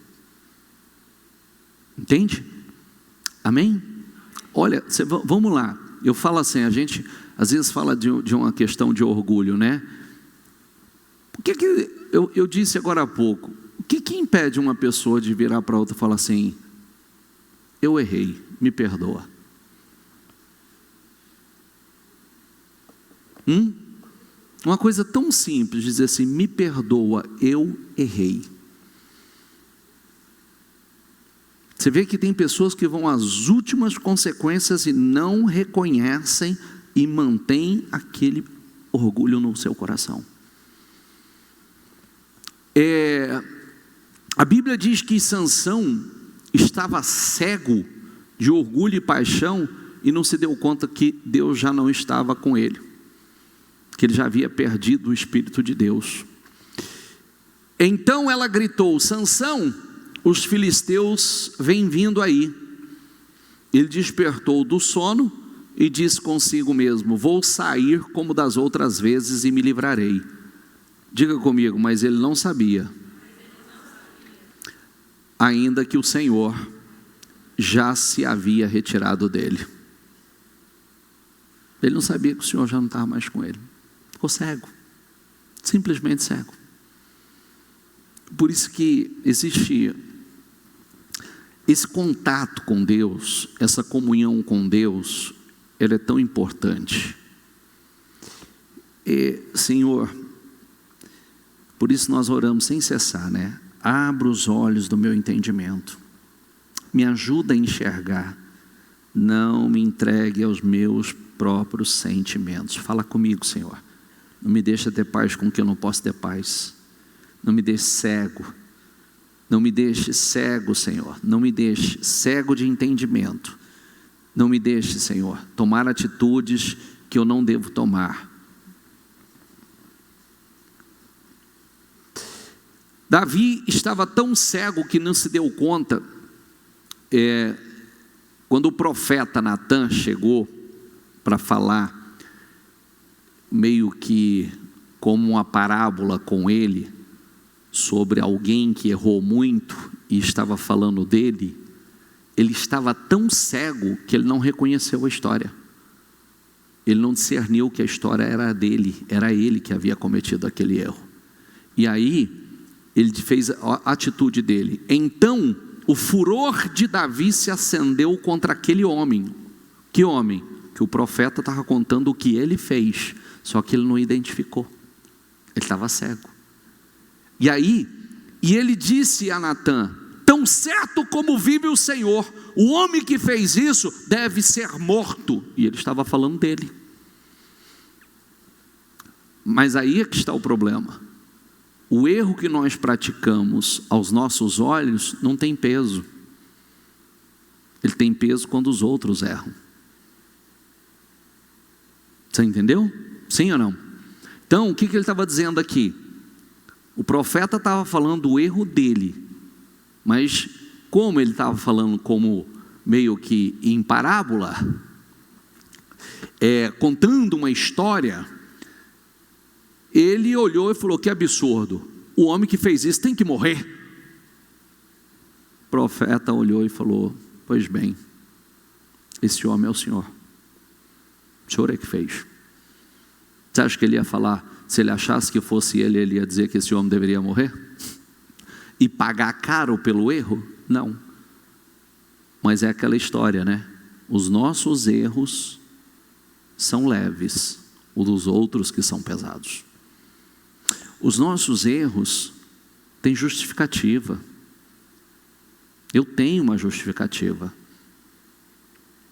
Entende? Amém? Olha, vamos lá. Eu falo assim, a gente às vezes fala de uma questão de orgulho, né? Por que eu disse agora há pouco, o que impede uma pessoa de virar para outra e falar assim: eu errei, me perdoa? Uma coisa tão simples, dizer assim: me perdoa, eu errei. Você vê que tem pessoas que vão às últimas consequências e não reconhecem e mantêm aquele orgulho no seu coração. A Bíblia diz que Sansão estava cego de orgulho e paixão e não se deu conta que Deus já não estava com ele, que ele já havia perdido o Espírito de Deus. Então ela gritou: Sansão, os filisteus vêm vindo aí. Ele despertou do sono e disse consigo mesmo: vou sair como das outras vezes e me livrarei. Diga comigo: mas ele não sabia ainda que o Senhor já se havia retirado dele. Ele não sabia que o Senhor já não estava mais com ele. Ficou cego, simplesmente cego. Por isso que existe esse contato com Deus, essa comunhão com Deus, ela é tão importante. Senhor, por isso nós oramos sem cessar, né? Abra os olhos do meu entendimento, me ajuda a enxergar, não me entregue aos meus próprios sentimentos. Fala comigo, Senhor. Não me deixe ter paz com quem eu não posso ter paz. Não me deixe cego. Não me deixe cego, Senhor. Não me deixe cego de entendimento. Não me deixe, Senhor, tomar atitudes que eu não devo tomar. Davi estava tão cego que não se deu conta, quando o profeta Natan chegou para falar, meio que como uma parábola com ele, sobre alguém que errou muito e estava falando dele, ele estava tão cego que ele não reconheceu a história. Ele não discerniu que a história era dele, era ele que havia cometido aquele erro. E aí ele fez a atitude dele. Então o furor de Davi se acendeu contra aquele homem. Que homem? Que o profeta estava contando o que ele fez, só que ele não identificou. Ele estava cego. E ele disse a Natan: tão certo como vive o Senhor, o homem que fez isso deve ser morto. E ele estava falando dele. Mas aí é que está o problema. O erro que nós praticamos aos nossos olhos não tem peso. Ele tem peso quando os outros erram. Você entendeu? Sim ou não? Então, o que ele estava dizendo aqui? O profeta estava falando do erro dele, mas como ele estava falando como meio que em parábola, contando uma história, ele olhou e falou: que absurdo, o homem que fez isso tem que morrer. O profeta olhou e falou: pois bem, esse homem é o Senhor é que fez. Você acha que ele ia falar, se ele achasse que fosse ele ia dizer que esse homem deveria morrer? E pagar caro pelo erro? Não. Mas é aquela história, né? Os nossos erros são leves, os dos outros que são pesados. Os nossos erros têm justificativa. Eu tenho uma justificativa.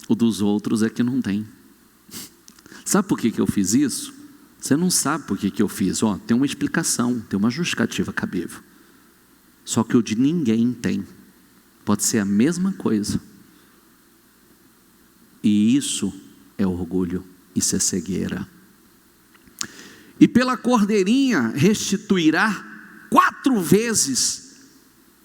O dos outros é que não tem. Sabe por que eu fiz isso? Você não sabe por que eu fiz. Tem uma explicação, tem uma justificativa cabível. Só que o de ninguém tem. Pode ser a mesma coisa. E isso é orgulho, isso é cegueira. E pela cordeirinha restituirá 4 vezes,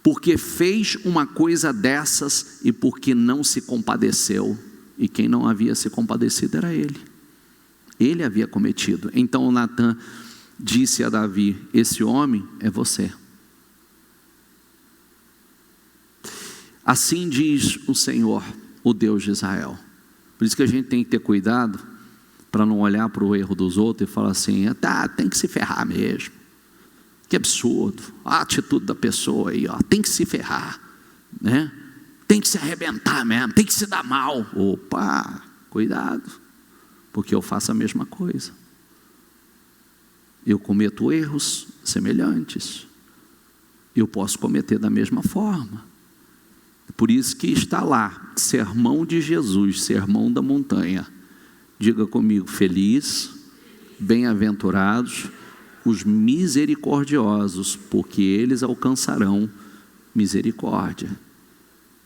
porque fez uma coisa dessas e porque não se compadeceu. E quem não havia se compadecido era ele. Ele havia cometido. Então Natã disse a Davi: esse homem é você. Assim diz o Senhor, o Deus de Israel. Por isso que a gente tem que ter cuidado para não olhar para o erro dos outros e falar assim: tem que se ferrar mesmo. Que absurdo, a atitude da pessoa aí, tem que se ferrar, né? Tem que se arrebentar mesmo, tem que se dar mal. Opa, cuidado, porque eu faço a mesma coisa. Eu cometo erros semelhantes. Eu posso cometer da mesma forma. Por isso que está lá, sermão de Jesus, sermão da montanha. Diga comigo: feliz, bem-aventurados os misericordiosos, porque eles alcançarão misericórdia.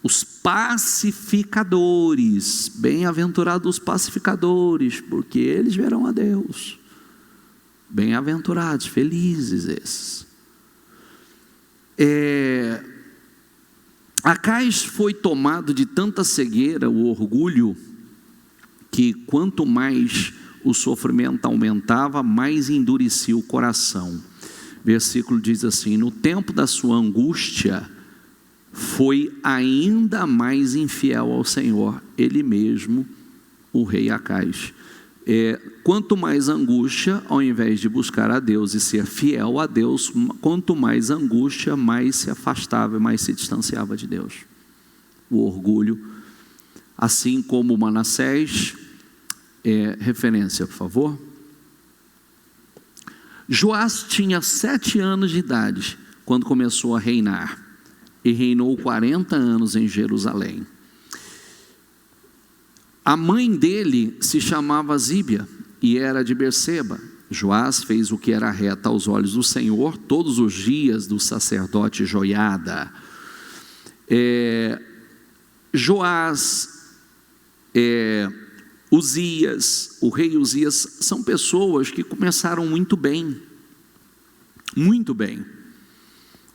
Os pacificadores, bem-aventurados os pacificadores, porque eles verão a Deus. Bem-aventurados, felizes esses. Acais foi tomado de tanta cegueira, o orgulho, que quanto mais o sofrimento aumentava, mais endurecia o coração. Versículo diz assim: no tempo da sua angústia, foi ainda mais infiel ao Senhor, ele mesmo, o rei Acais. Quanto mais angústia, ao invés de buscar a Deus e ser fiel a Deus, quanto mais angústia, mais se afastava, mais se distanciava de Deus. O orgulho, assim como Manassés. Referência, por favor. Joás tinha 7 anos de idade quando começou a reinar, e reinou 40 anos em Jerusalém. A mãe dele se chamava Zíbia e era de Berseba. Joás fez o que era reto aos olhos do Senhor todos os dias do sacerdote Joiada. Joás, Uzias, o rei Uzias, são pessoas que começaram muito bem. Muito bem.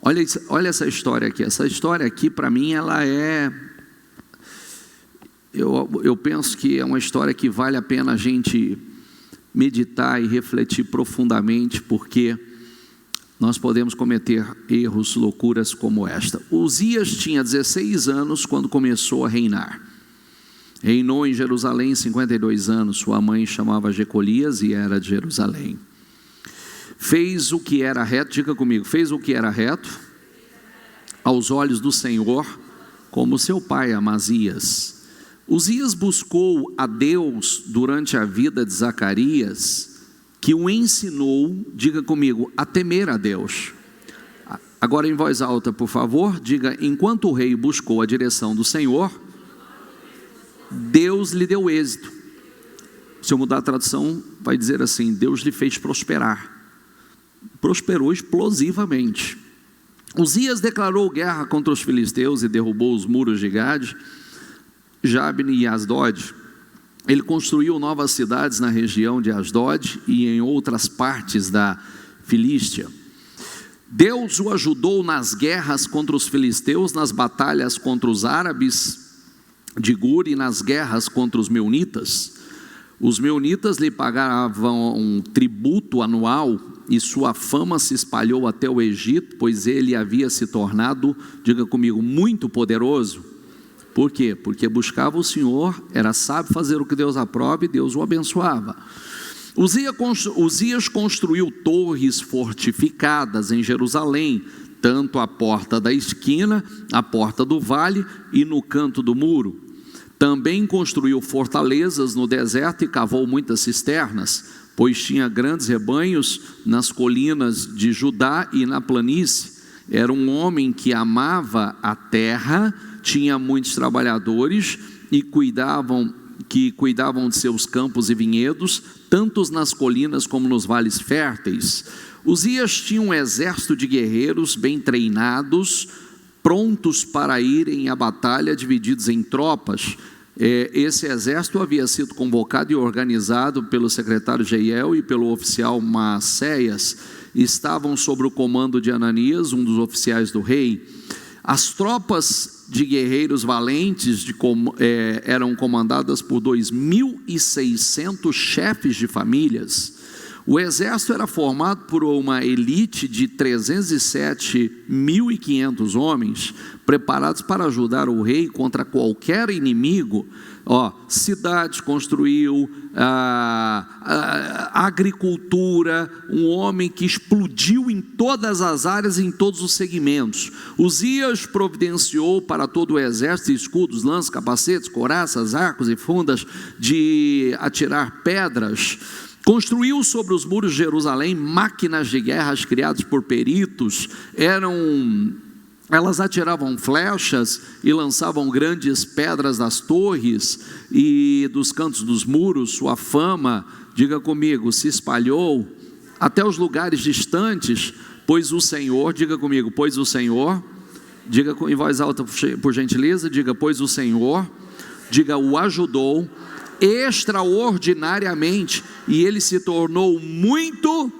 Olha essa história aqui. Essa história aqui, para mim, ela é... Eu penso que é uma história que vale a pena a gente meditar e refletir profundamente, porque nós podemos cometer erros, loucuras como esta. Uzias tinha 16 anos quando começou a reinar. Reinou em Jerusalém 52 anos. Sua mãe chamava Jecolias e era de Jerusalém. Fez o que era reto, diga comigo, fez o que era reto aos olhos do Senhor, como seu pai Amazias. Uzias buscou a Deus durante a vida de Zacarias, que o ensinou, diga comigo, a temer a Deus. Agora em voz alta, por favor, diga: enquanto o rei buscou a direção do Senhor, Deus lhe deu êxito. Se eu mudar a tradução, vai dizer assim: Deus lhe fez prosperar. Prosperou explosivamente. Uzias declarou guerra contra os filisteus e derrubou os muros de Gade, Jabne e Asdod. Ele construiu novas cidades na região de Asdod e em outras partes da Filístia. Deus o ajudou nas guerras contra os filisteus, nas batalhas contra os árabes de Gur e nas guerras contra os meunitas. Os meunitas lhe pagavam um tributo anual e sua fama se espalhou até o Egito, pois ele havia se tornado, diga comigo, muito poderoso. Por quê? Porque buscava o Senhor, era sábio fazer o que Deus aprova e Deus o abençoava. Uzias construiu torres fortificadas em Jerusalém, tanto à porta da esquina, à porta do vale e no canto do muro. Também construiu fortalezas no deserto e cavou muitas cisternas, pois tinha grandes rebanhos nas colinas de Judá e na planície. Era um homem que amava a terra, tinha muitos trabalhadores e cuidavam de seus campos e vinhedos, tanto nas colinas como nos vales férteis. Uzias tinha um exército de guerreiros bem treinados, prontos para irem à batalha, divididos em tropas. Esse exército havia sido convocado e organizado pelo secretário Jeiel e pelo oficial Maacéias. Estavam sob o comando de Ananias, um dos oficiais do rei. As tropas de guerreiros valentes eram comandadas por 2.600 chefes de famílias. O exército era formado por uma elite de 307.500 homens, preparados para ajudar o rei contra qualquer inimigo. Cidades construiu, agricultura, um homem que explodiu em todas as áreas, em todos os segmentos. Uzias providenciou para todo o exército escudos, lanças, capacetes, couraças, arcos e fundas de atirar pedras. Construiu sobre os muros de Jerusalém máquinas de guerra criadas por peritos. Elas atiravam flechas e lançavam grandes pedras das torres e dos cantos dos muros. Sua fama, diga comigo, se espalhou até os lugares distantes, pois o Senhor, diga comigo, pois o Senhor, diga em voz alta por gentileza, diga, pois o Senhor, diga, o ajudou extraordinariamente, e ele se tornou muito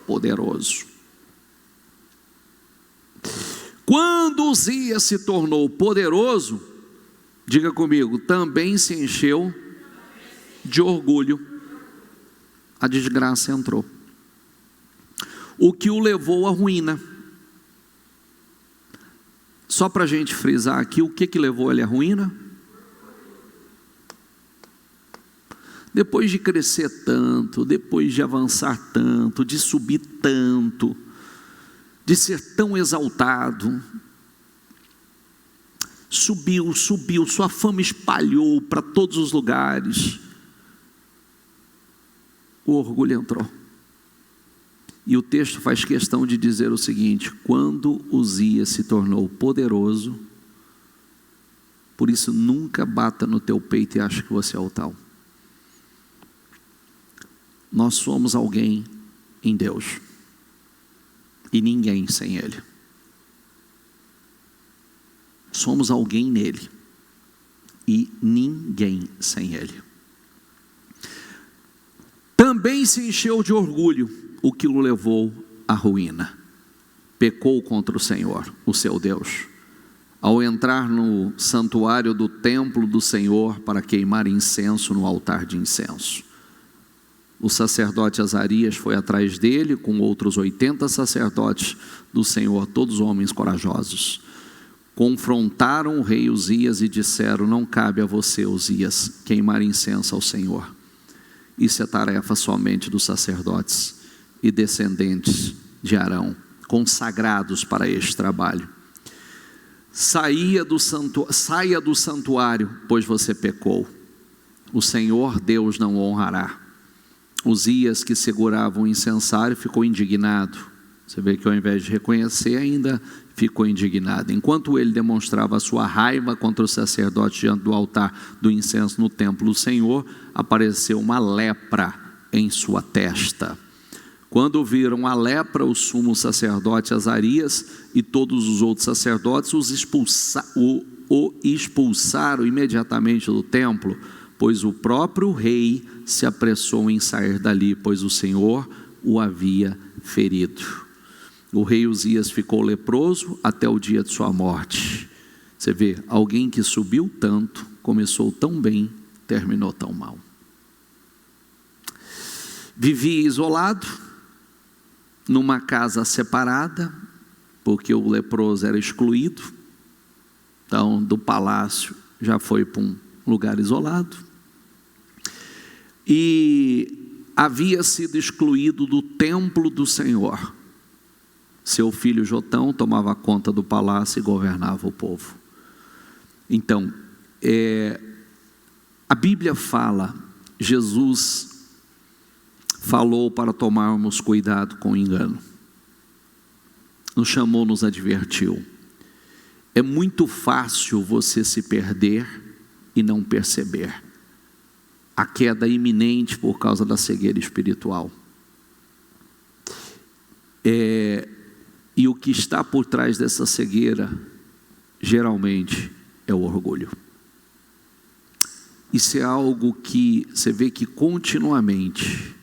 poderoso. Quando Uzias se tornou poderoso, diga comigo, também se encheu de orgulho. A desgraça entrou, o que o levou à ruína. Só para a gente frisar aqui, o que levou ele à ruína? Depois de crescer tanto, depois de avançar tanto, de subir tanto, de ser tão exaltado, subiu, sua fama espalhou para todos os lugares, o orgulho entrou. E o texto faz questão de dizer o seguinte: quando Uzias se tornou poderoso, por isso nunca bata no teu peito e ache que você é o tal. Nós somos alguém em Deus, e ninguém sem Ele. Somos alguém nele, e ninguém sem Ele. Também se encheu de orgulho, o que o levou à ruína. Pecou contra o Senhor, o seu Deus, ao entrar no santuário do templo do Senhor para queimar incenso no altar de incenso. O sacerdote Azarias foi atrás dele com outros 80 sacerdotes do Senhor, todos homens corajosos. Confrontaram o rei Uzias e disseram: não cabe a você, Uzias, queimar incenso ao Senhor. Isso é tarefa somente dos sacerdotes e descendentes de Arão, consagrados para este trabalho. Saia do santuário, pois você pecou. O Senhor Deus não o honrará. Uzias, que segurava o incensário, ficou indignado. Você vê que ao invés de reconhecer, ainda ficou indignado. Enquanto ele demonstrava a sua raiva contra o sacerdote diante do altar do incenso no templo do Senhor, apareceu uma lepra em sua testa. Quando viram a lepra, o sumo sacerdote Azarias e todos os outros sacerdotes o expulsaram imediatamente do templo, pois o próprio rei se apressou em sair dali, pois o Senhor o havia ferido. O rei Uzias ficou leproso até o dia de sua morte. Você vê, alguém que subiu tanto, começou tão bem, terminou tão mal. Vivia isolado, numa casa separada, porque o leproso era excluído. Então, do palácio, já foi para um lugar isolado. E havia sido excluído do templo do Senhor. Seu filho Jotão tomava conta do palácio e governava o povo. Então, a Bíblia fala, Jesus falou para tomarmos cuidado com o engano. Nos chamou, nos advertiu. É muito fácil você se perder e não perceber. A queda iminente por causa da cegueira espiritual. E o que está por trás dessa cegueira, geralmente, é o orgulho. Isso é algo que você vê que continuamente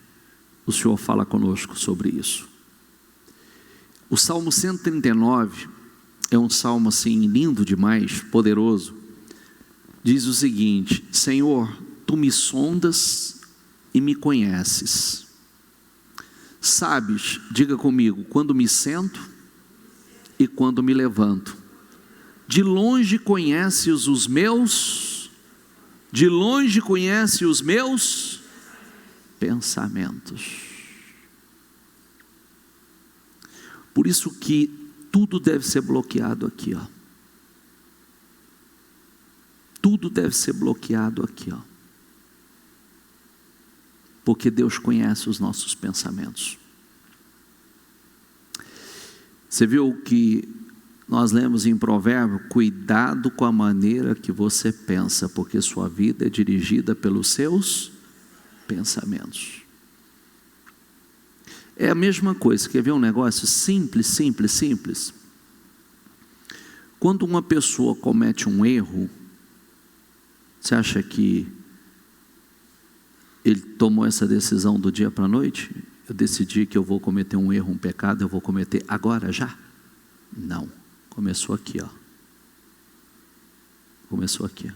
o Senhor fala conosco sobre isso. O Salmo 139 é um salmo assim lindo demais, poderoso. Diz o seguinte: Senhor, Tu me sondas e me conheces. Sabes, diga comigo, quando me sento e quando me levanto. De longe conheces os meus pensamentos. Por isso que tudo deve ser bloqueado aqui, ó. Tudo deve ser bloqueado aqui, ó. Porque Deus conhece os nossos pensamentos. Você viu que nós lemos em Provérbio: cuidado com a maneira que você pensa, porque sua vida é dirigida pelos seus pensamentos. É a mesma coisa. Quer ver um negócio simples? Quando uma pessoa comete um erro, você acha que ele tomou essa decisão do dia para a noite? Eu decidi que eu vou cometer um erro, um pecado, eu vou cometer agora, já? Não. Começou aqui, ó. Começou aqui.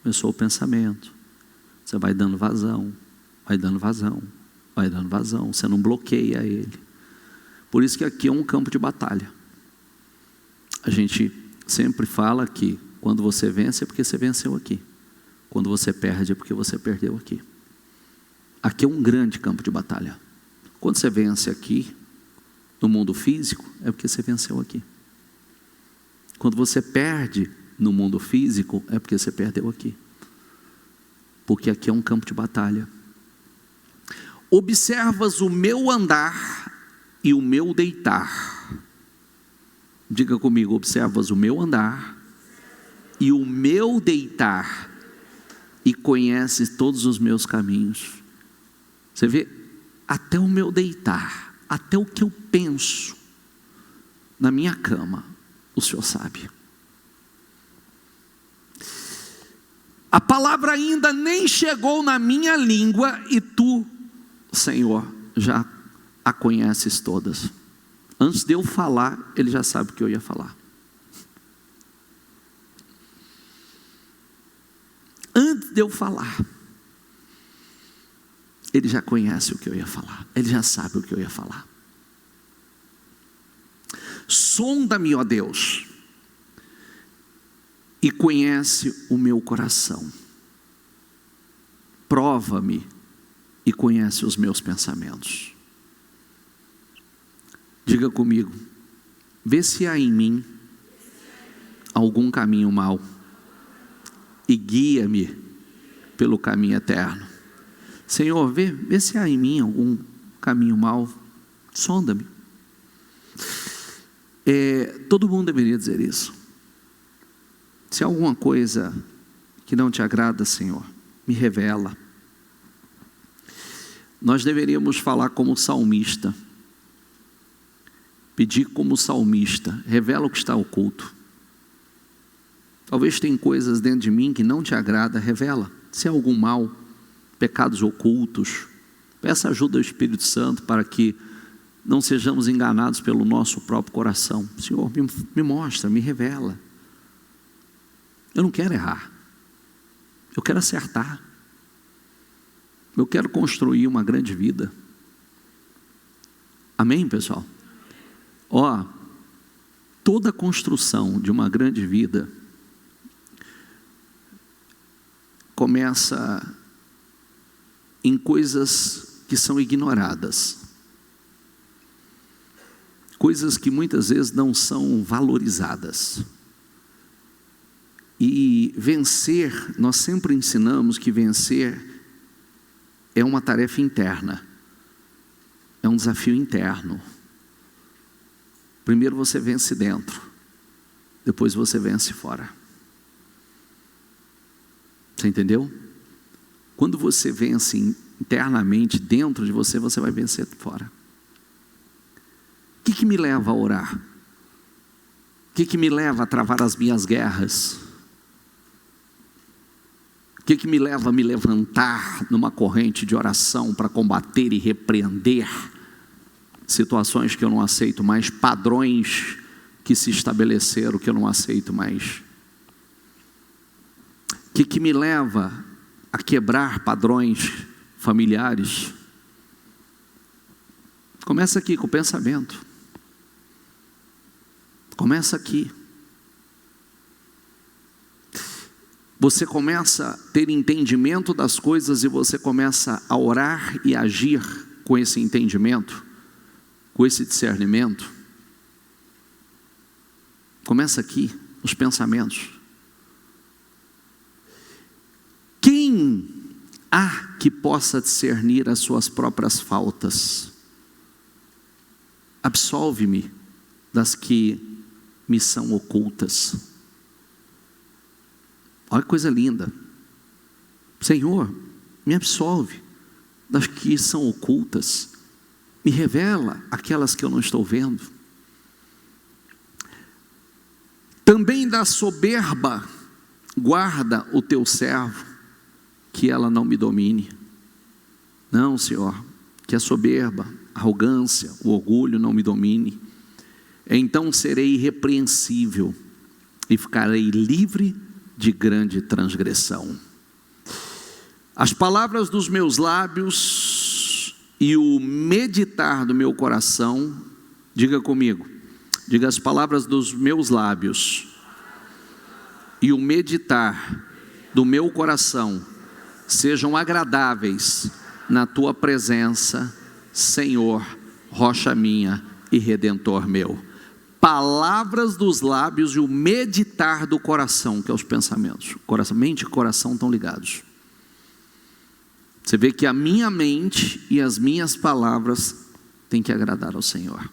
Começou o pensamento. Você vai dando vazão, vai dando vazão, vai dando vazão. Você não bloqueia ele. Por isso que aqui é um campo de batalha. A gente sempre fala que quando você vence é porque você venceu aqui. Quando você perde é porque você perdeu aqui. Aqui é um grande campo de batalha. Quando você vence aqui, no mundo físico, é porque você venceu aqui. Quando você perde no mundo físico, é porque você perdeu aqui. Porque aqui é um campo de batalha. Observas o meu andar e o meu deitar. Diga comigo: observas o meu andar e o meu deitar, e conheces todos os meus caminhos. Você vê, até o meu deitar, até o que eu penso na minha cama, o Senhor sabe. A palavra ainda nem chegou na minha língua e tu, Senhor, já a conheces todas. Antes de eu falar, Ele já sabe o que eu ia falar. Antes de eu falar, Ele já conhece o que eu ia falar. Ele já sabe o que eu ia falar. Sonda-me, ó Deus, e conhece o meu coração. Prova-me e conhece os meus pensamentos. Diga comigo: vê se há em mim algum caminho mau e guia-me pelo caminho eterno. Senhor, vê se há em mim algum caminho mau, sonda-me. Todo mundo deveria dizer isso. Se há alguma coisa que não te agrada, Senhor, me revela. Nós deveríamos falar como salmista, pedir como salmista: revela o que está oculto. Talvez tenha coisas dentro de mim que não te agrada, revela. Se há algum mal, pecados ocultos, peça ajuda ao Espírito Santo para que não sejamos enganados pelo nosso próprio coração. Senhor, me mostra, me revela. Eu não quero errar, eu quero acertar, eu quero construir uma grande vida. Amém, pessoal? Toda construção de uma grande vida começa em coisas que são ignoradas, coisas que muitas vezes não são valorizadas. E vencer, nós sempre ensinamos que vencer é uma tarefa interna, é um desafio interno. Primeiro você vence dentro, depois você vence fora. Você entendeu? Quando você vence internamente, dentro de você, você vai vencer fora. O que me leva a orar? O que me leva a travar as minhas guerras? O que me leva a me levantar numa corrente de oração para combater e repreender situações que eu não aceito mais, padrões que se estabeleceram que eu não aceito mais? O que me leva a quebrar padrões familiares? Começa aqui com o pensamento. Começa aqui. Você começa a ter entendimento das coisas e você começa a orar e agir com esse entendimento, com esse discernimento. Começa aqui, nos pensamentos. Quem há que possa discernir as suas próprias faltas? Absolve-me das que me são ocultas. Olha que coisa linda. Senhor, me absolve das que são ocultas. Me revela aquelas que eu não estou vendo. Também da soberba guarda o teu servo, que ela não me domine. Não, Senhor, que a soberba, a arrogância, o orgulho não me domine. Então serei irrepreensível e ficarei livre de grande transgressão. As palavras dos meus lábios e o meditar do meu coração, diga comigo, diga: as palavras dos meus lábios e o meditar do meu coração sejam agradáveis na tua presença, Senhor, rocha minha e redentor meu. Palavras dos lábios e o meditar do coração, que é os pensamentos. Mente e coração estão ligados. Você vê que a minha mente e as minhas palavras têm que agradar ao Senhor.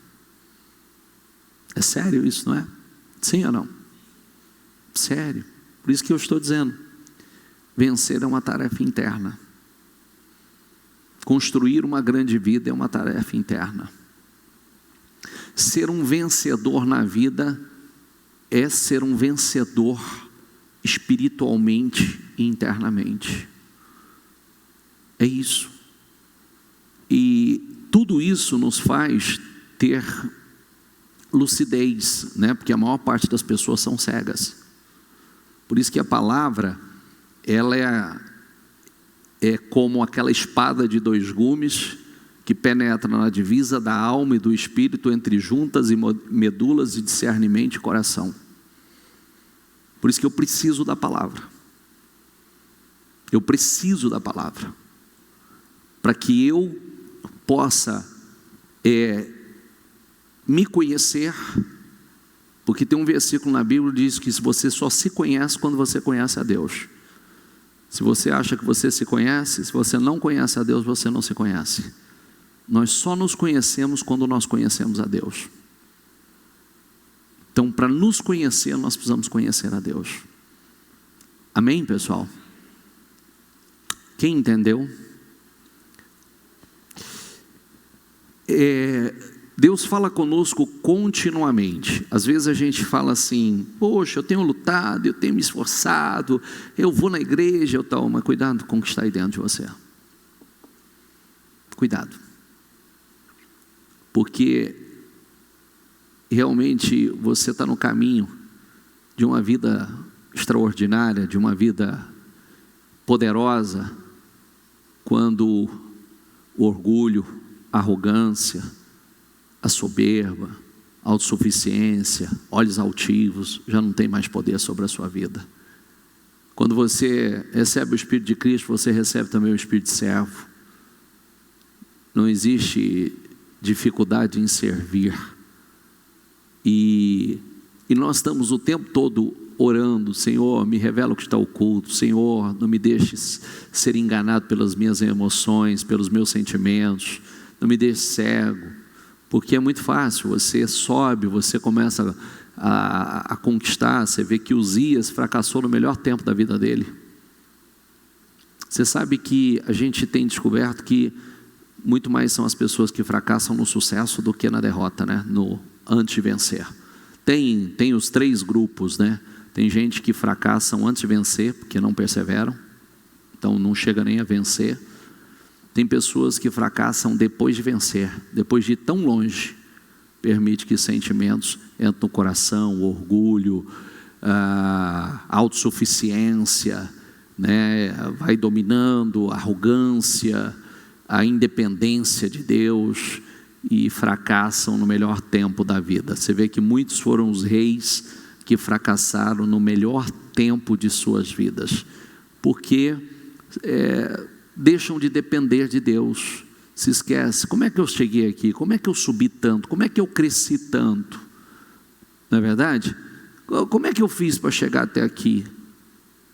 É sério isso, não é? Sim ou não? Sério. Por isso que eu estou dizendo, vencer é uma tarefa interna. Construir uma grande vida é uma tarefa interna. Ser um vencedor na vida é ser um vencedor espiritualmente e internamente. É isso. E tudo isso nos faz ter lucidez, né? Porque a maior parte das pessoas são cegas. Por isso que a palavra, ela é como aquela espada de dois gumes que penetra na divisa da alma e do espírito, entre juntas e medulas, e discerne mente e coração. Por isso que eu preciso da palavra. Eu preciso da palavra, para que eu possa me conhecer, porque tem um versículo na Bíblia que diz que você só se conhece quando você conhece a Deus. Se você acha que você se conhece, se você não conhece a Deus, você não se conhece. Nós só nos conhecemos quando nós conhecemos a Deus. Então, para nos conhecer, nós precisamos conhecer a Deus. Amém, pessoal? Quem entendeu? Deus fala conosco continuamente. Às vezes a gente fala assim: poxa, eu tenho lutado, eu tenho me esforçado, eu vou na igreja, eu tal. Mas cuidado com o que está aí dentro de você. Cuidado. Porque realmente você está no caminho de uma vida extraordinária, de uma vida poderosa, quando o orgulho, a arrogância, a soberba, a autossuficiência, olhos altivos, já não tem mais poder sobre a sua vida. Quando você recebe o Espírito de Cristo, você recebe também o Espírito de servo. não existe dificuldade em servir. E nós estamos o tempo todo orando: Senhor, me revela o que está oculto. Senhor, não me deixes ser enganado pelas minhas emoções, pelos meus sentimentos. Não me deixe cego. Porque é muito fácil, você sobe, você começa a conquistar. Você vê que Uzias fracassou no melhor tempo da vida dele. Você sabe que a gente tem descoberto que muito mais são as pessoas que fracassam no sucesso do que na derrota, né? Antes de vencer. Tem os 3 grupos, né? Tem gente que fracassam antes de vencer, porque não perseveram, então não chega nem a vencer. Tem pessoas que fracassam depois de vencer, depois de ir tão longe. Permite que sentimentos entrem no coração: orgulho, autossuficiência, né? Vai dominando, arrogância, a independência de Deus, e fracassam no melhor tempo da vida. Você vê que muitos foram os reis que fracassaram no melhor tempo de suas vidas, porque deixam de depender de Deus, se esquece: como é que eu cheguei aqui? Como é que eu subi tanto? Como é que eu cresci tanto? Não é verdade? Como é que eu fiz para chegar até aqui?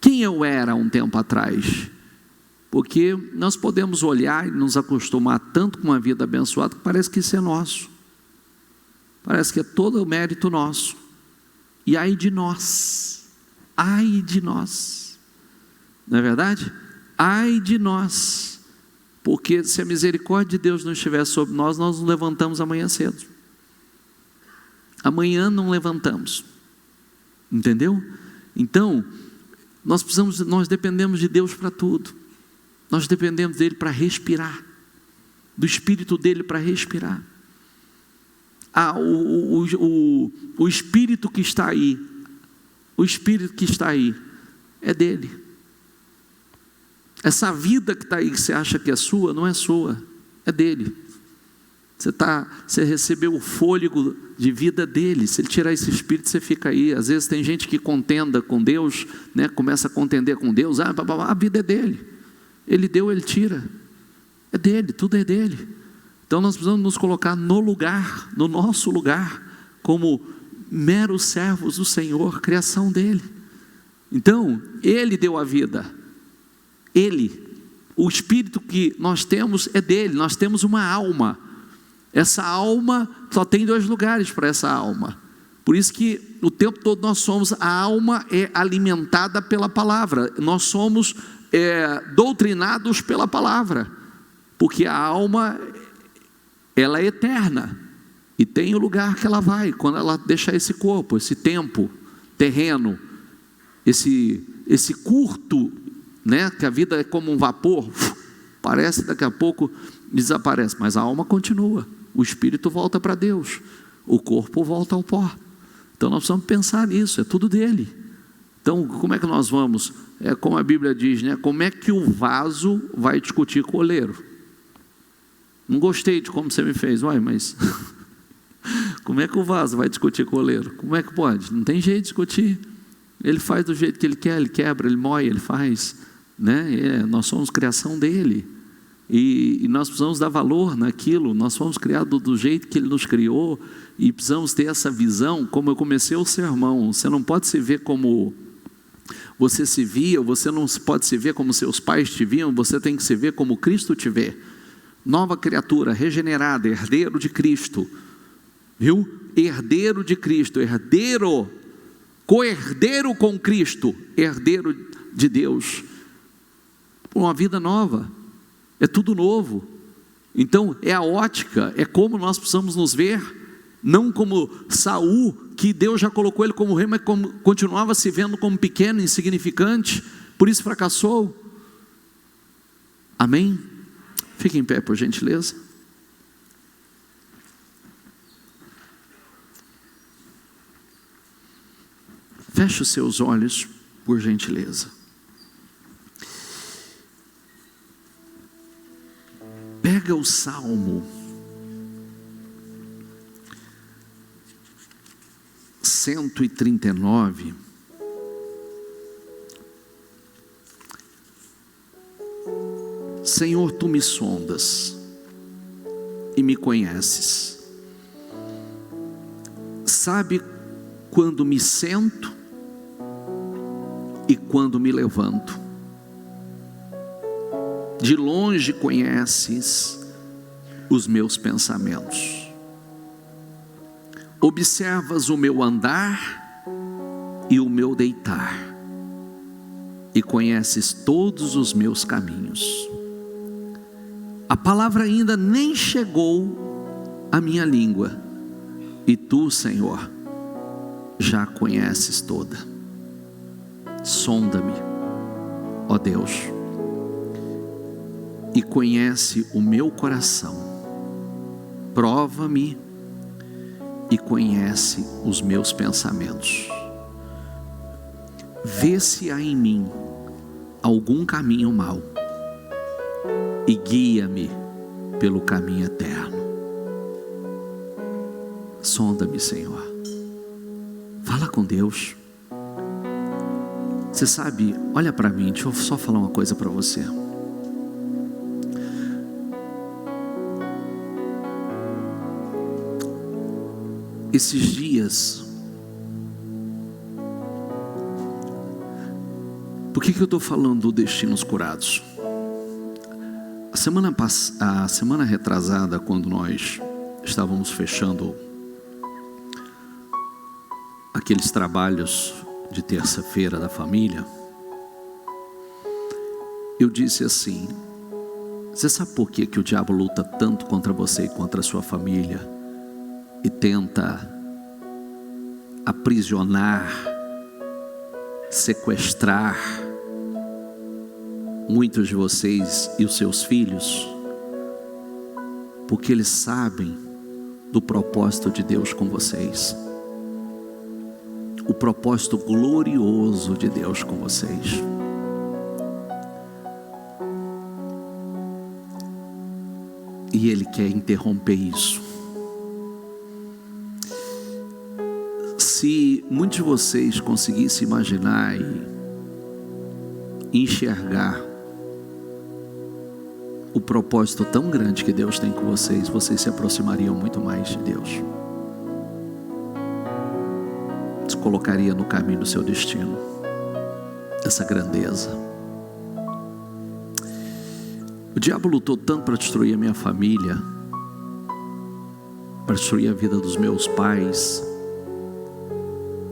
Quem eu era um tempo atrás? Porque nós podemos olhar e nos acostumar tanto com uma vida abençoada que parece que isso é nosso, parece que é todo o mérito nosso. E ai de nós, não é verdade? Ai de nós, porque se a misericórdia de Deus não estiver sobre nós, nós nos levantamos amanhã cedo. Amanhã não levantamos, entendeu? Então, nós dependemos de Deus para tudo. Nós dependemos dele para respirar, do Espírito dele para respirar. O Espírito que está aí, é dele. Essa vida que está aí, que você acha que é sua, não é sua, é dele. Você recebeu o fôlego de vida dele. Se ele tirar esse espírito, você fica aí. Às vezes tem gente que contenda com Deus, né? Começa a contender com Deus. A vida é dele. Ele deu, ele tira. É dele, tudo é dele. Então nós precisamos nos colocar no lugar, no nosso lugar, como meros servos do Senhor, criação dele. Então, ele deu a vida. O espírito que nós temos é dele. Nós temos uma alma. Essa alma, só tem 2 lugares para essa alma. Por isso que o tempo todo a alma é alimentada pela palavra. Nós somos doutrinados pela palavra, porque a alma, ela é eterna, e tem o lugar que ela vai, quando ela deixar esse corpo, esse tempo terreno, esse curto, né, que a vida é como um vapor, parece, daqui a pouco desaparece, mas a alma continua, o espírito volta para Deus, o corpo volta ao pó. Então nós precisamos pensar nisso, é tudo dele. Então, como é que nós vamos? É como a Bíblia diz, né? Como é que o vaso vai discutir com o oleiro? Não gostei de como você me fez. Mas como é que o vaso vai discutir com o oleiro? Como é que pode? Não tem jeito de discutir. Ele faz do jeito que ele quer, ele quebra, ele moe, ele faz, né? Nós somos criação dele. E nós precisamos dar valor naquilo. Nós fomos criados do jeito que ele nos criou, e precisamos ter essa visão. Como eu comecei o sermão, você não pode se ver como você se via, você não pode se ver como seus pais te viam, você tem que se ver como Cristo te vê. Nova criatura, regenerada, herdeiro de Cristo, viu? Herdeiro de Cristo, herdeiro, co-herdeiro com Cristo, herdeiro de Deus, uma vida nova, é tudo novo. Então é a ótica, é como nós precisamos nos ver, não como Saul, que Deus já colocou ele como rei, mas continuava se vendo como pequeno, insignificante, por isso fracassou. Amém? Fique em pé, por gentileza. Feche os seus olhos, por gentileza. Pega o Salmo 139, Senhor, tu me sondas e me conheces. Sabe quando me sento e quando me levanto. De longe conheces os meus pensamentos. Observas o meu andar e o meu deitar, e conheces todos os meus caminhos. A palavra ainda nem chegou à minha língua, e tu, Senhor, já a conheces toda. Sonda-me, ó Deus, e conhece o meu coração. Prova-me e conhece os meus pensamentos. Vê se há em mim algum caminho mau e guia-me pelo caminho eterno. Sonda-me, Senhor. Fala com Deus. Você sabe, olha para mim, deixa eu só falar uma coisa para você. Esses dias, por que eu estou falando do Destinos Curados? A semana retrasada, quando nós estávamos fechando aqueles trabalhos de terça-feira da família, eu disse assim: você sabe por que o diabo luta tanto contra você e contra a sua família e tenta aprisionar, sequestrar muitos de vocês e os seus filhos? Porque eles sabem do propósito de Deus com vocês, o propósito glorioso de Deus com vocês. E Ele quer interromper isso. Se muitos de vocês conseguissem imaginar e enxergar o propósito tão grande que Deus tem com vocês, vocês se aproximariam muito mais de Deus. Se colocaria no caminho do seu destino, essa grandeza. O diabo lutou tanto para destruir a minha família, para destruir a vida dos meus pais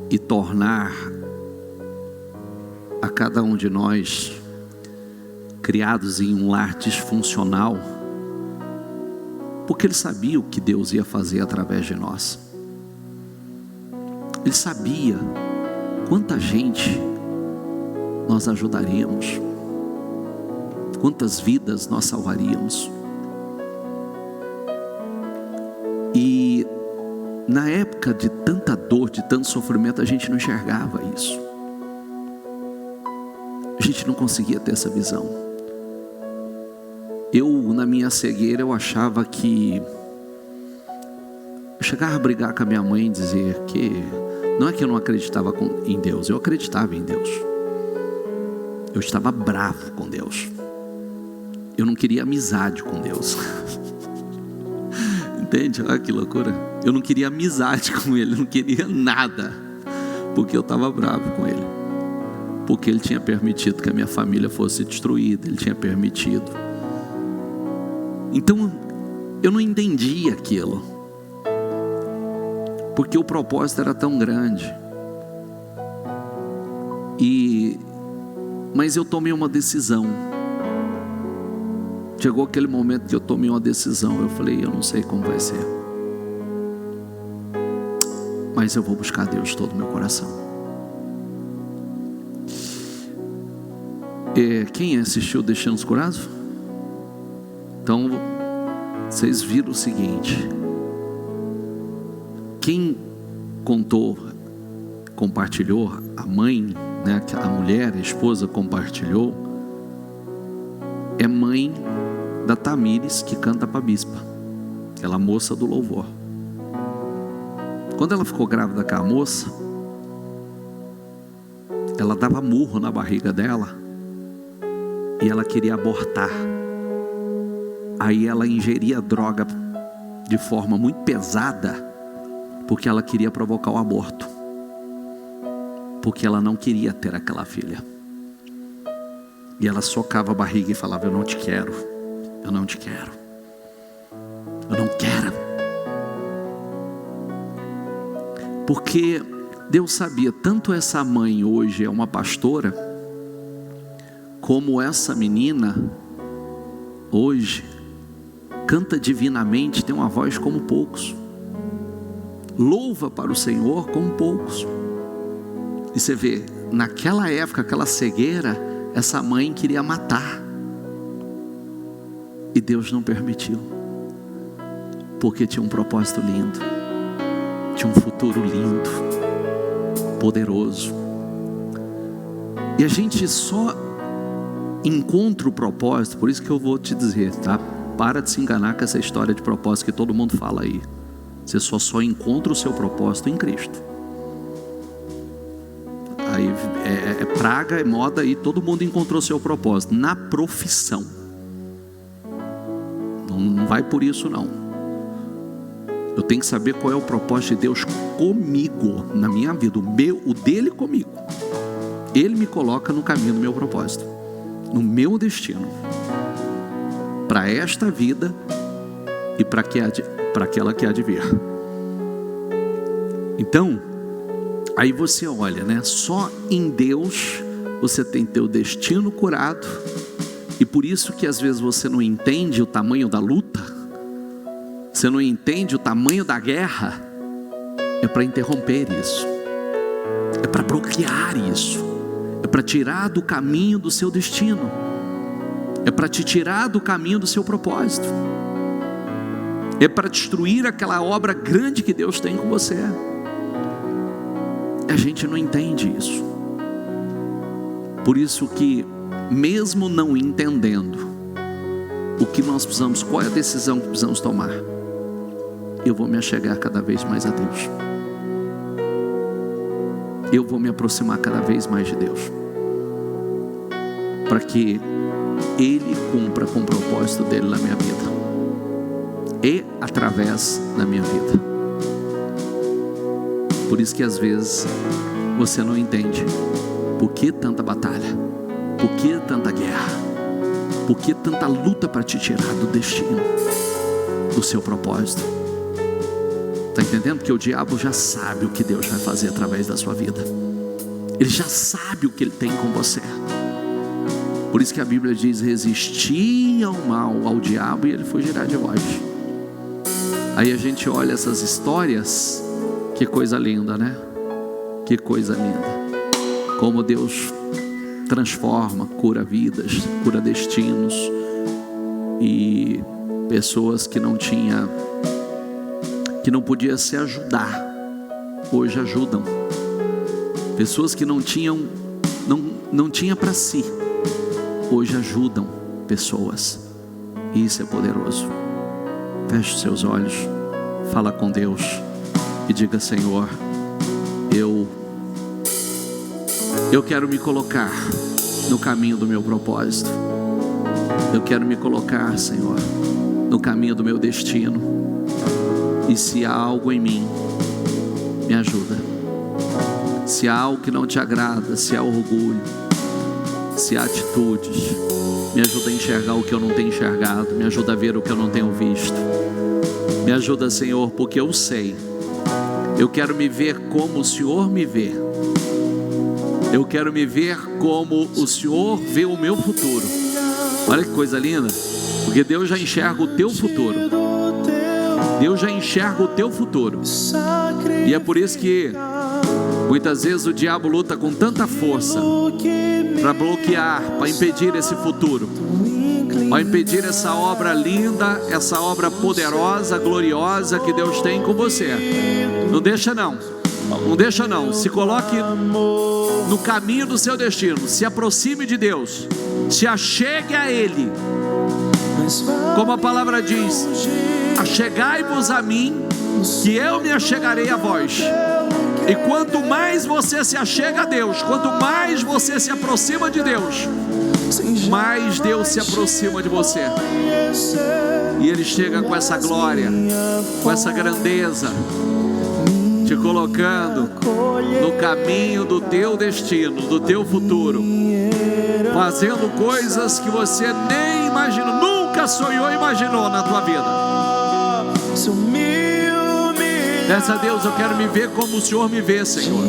e tornar a cada um de nós criados em um lar disfuncional, porque ele sabia o que Deus ia fazer através de nós. Ele sabia quanta gente nós ajudaríamos, quantas vidas nós salvaríamos. E na época de tanta dor, de tanto sofrimento, a gente não enxergava isso. A gente não conseguia ter essa visão. Na minha cegueira, eu achava que... Eu chegava a brigar com a minha mãe e dizer que... Não é que eu não acreditava em Deus, eu acreditava em Deus. Eu estava bravo com Deus. Eu não queria amizade com Deus. Entende? Olha que loucura. Eu não queria amizade com Ele, eu não queria nada, porque eu estava bravo com Ele. Porque Ele tinha permitido que a minha família fosse destruída, Ele tinha permitido. Então, eu não entendi aquilo, porque o propósito era tão grande. Mas eu tomei uma decisão. Chegou aquele momento que eu tomei uma decisão. Eu falei, eu não sei como vai ser, mas eu vou buscar Deus de todo o meu coração. Quem assistiu Destinos Curados? Então, vocês viram o seguinte: quem contou, compartilhou, a mãe, né, a mulher, a esposa compartilhou, é mãe da Tamires, que canta para a bispa, aquela moça do louvor. Quando ela ficou grávida com a moça, ela dava murro na barriga dela e ela queria abortar. Aí ela ingeria droga de forma muito pesada, porque ela queria provocar o aborto, porque ela não queria ter aquela filha. E ela socava a barriga e falava: eu não te quero, eu não te quero, eu não quero. Porque Deus sabia, tanto essa mãe hoje é uma pastora, como essa menina hoje canta divinamente, tem uma voz como poucos, louva para o Senhor como poucos. E você vê, naquela época, aquela cegueira, essa mãe queria matar, e Deus não permitiu, porque tinha um propósito lindo, tinha um futuro lindo, poderoso. E a gente só encontra o propósito, por isso que eu vou te dizer, tá? Para de se enganar com essa história de propósito que todo mundo fala aí. Você só encontra o seu propósito em Cristo. Aí é praga, é moda, e todo mundo encontrou o seu propósito na profissão. Não vai por isso não. Eu tenho que saber qual é o propósito de Deus comigo, na minha vida, o dele comigo. Ele me coloca no caminho do meu propósito, no meu destino, para esta vida e para aquela que há de vir. Então, aí você olha, né? Só em Deus você tem teu destino curado. E por isso que às vezes você não entende o tamanho da luta, você não entende o tamanho da guerra. É para interromper isso, é para bloquear isso, é para tirar do caminho do seu destino, é para te tirar do caminho do seu propósito, é para destruir aquela obra grande que Deus tem com você. A gente não entende isso. Por isso que, mesmo não entendendo o que nós precisamos, qual é a decisão que precisamos tomar, eu vou me achegar cada vez mais a Deus, eu vou me aproximar cada vez mais de Deus, para que Ele cumpra com o propósito dele na minha vida e através da minha vida. Por isso que às vezes você não entende por que tanta batalha, por que tanta guerra, por que tanta luta para te tirar do destino, do seu propósito. Está entendendo? Porque o diabo já sabe o que Deus vai fazer através da sua vida. Ele já sabe o que Ele tem com você. Por isso que a Bíblia diz: resistir ao mal, ao diabo, e ele fugirá de vós. Aí a gente olha essas histórias, que coisa linda, né? Que coisa linda. Como Deus transforma, cura vidas, cura destinos. E pessoas que não podiam se ajudar, hoje ajudam. Pessoas que não tinha para si, hoje ajudam pessoas. E isso é poderoso. Feche os seus olhos, fala com Deus e diga: Senhor, eu quero me colocar no caminho do meu propósito. Eu quero me colocar, Senhor, no caminho do meu destino. E se há algo em mim, me ajuda. Se há algo que não te agrada, se há orgulho, se há atitudes, me ajuda a enxergar o que eu não tenho enxergado, me ajuda a ver o que eu não tenho visto. Me ajuda, Senhor, porque eu sei. Eu quero me ver como o Senhor me vê. Eu quero me ver como o Senhor vê o meu futuro. Olha que coisa linda, porque Deus já enxerga o teu futuro. Deus já enxerga o teu futuro. E é por isso que muitas vezes o diabo luta com tanta força para bloquear, para impedir esse futuro, para impedir essa obra linda, essa obra poderosa, gloriosa que Deus tem com você. Não deixa não, não deixa não. Se coloque no caminho do seu destino, se aproxime de Deus, se achegue a Ele. Como a palavra diz: achegai-vos a mim, que eu me achegarei a vós. E quanto mais você se achega a Deus, quanto mais você se aproxima de Deus, mais Deus se aproxima de você. E Ele chega com essa glória, com essa grandeza, te colocando no caminho do teu destino, do teu futuro, fazendo coisas que você nem imaginou, nunca sonhou, imaginou na tua vida. Peça a Deus: eu quero me ver como o Senhor me vê, Senhor.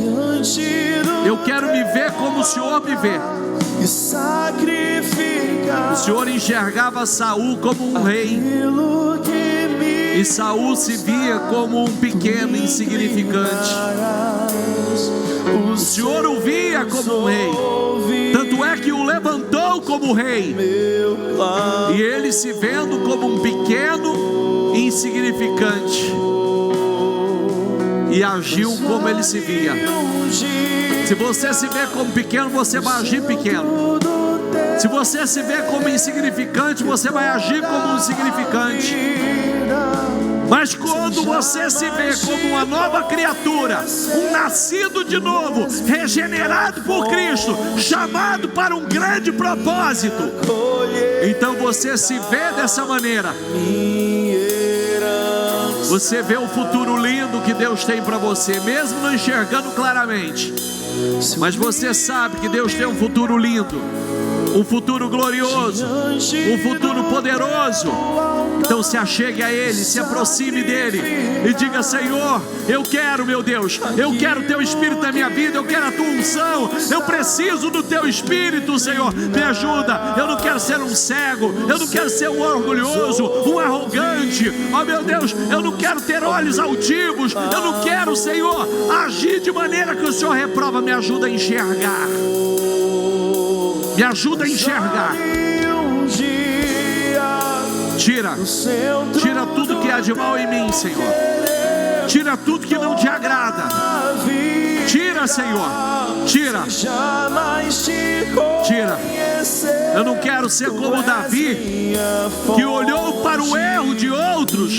Eu quero me ver como o Senhor me vê. O Senhor enxergava Saul como um rei, e Saul se via como um pequeno insignificante. O Senhor o via como um rei, tanto é que o levantou como rei, e ele se vendo como um pequeno insignificante, e agiu como ele se via. Se você se vê como pequeno, você vai agir pequeno. Se você se vê como insignificante, você vai agir como um insignificante. Mas quando você se vê como uma nova criatura, um nascido de novo, regenerado por Cristo, chamado para um grande propósito, então você se vê dessa maneira. Você vê o futuro lindo que Deus tem para você, mesmo não enxergando claramente. Mas você sabe que Deus tem um futuro lindo, um futuro glorioso, um futuro poderoso. Então se achegue a Ele, se aproxime dEle e diga: Senhor, eu quero, meu Deus, eu quero o Teu Espírito na minha vida, eu quero a Tua unção, eu preciso do Teu Espírito, Senhor, me ajuda. Eu não quero ser um cego, eu não quero ser um orgulhoso, um arrogante, oh meu Deus, eu não quero ter olhos altivos, eu não quero, Senhor, agir de maneira que o Senhor reprova. Me ajuda a enxergar, me ajuda a enxergar. Tira tudo que há de mal em mim, Senhor. Tira tudo que não te agrada. Tira, Senhor. Tira. Eu não quero ser como Davi, que olhou para o erro de outros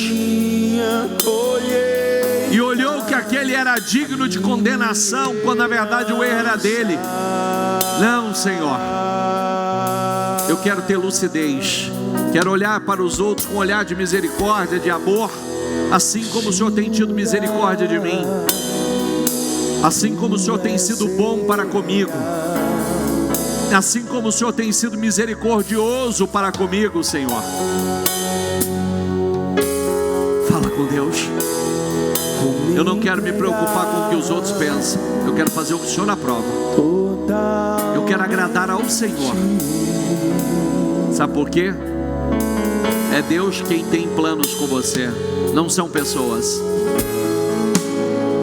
e olhou que aquele era digno de condenação, quando na verdade o erro era dele. Não, Senhor. Eu quero ter lucidez. Quero olhar para os outros com um olhar de misericórdia, de amor, assim como o Senhor tem tido misericórdia de mim, assim como o Senhor tem sido bom para comigo, assim como o Senhor tem sido misericordioso para comigo, Senhor. Fala com Deus. Eu não quero me preocupar com o que os outros pensam. Eu quero fazer o que o Senhor aprova. Eu quero agradar ao Senhor. Sabe por quê? É Deus quem tem planos com você, não são pessoas.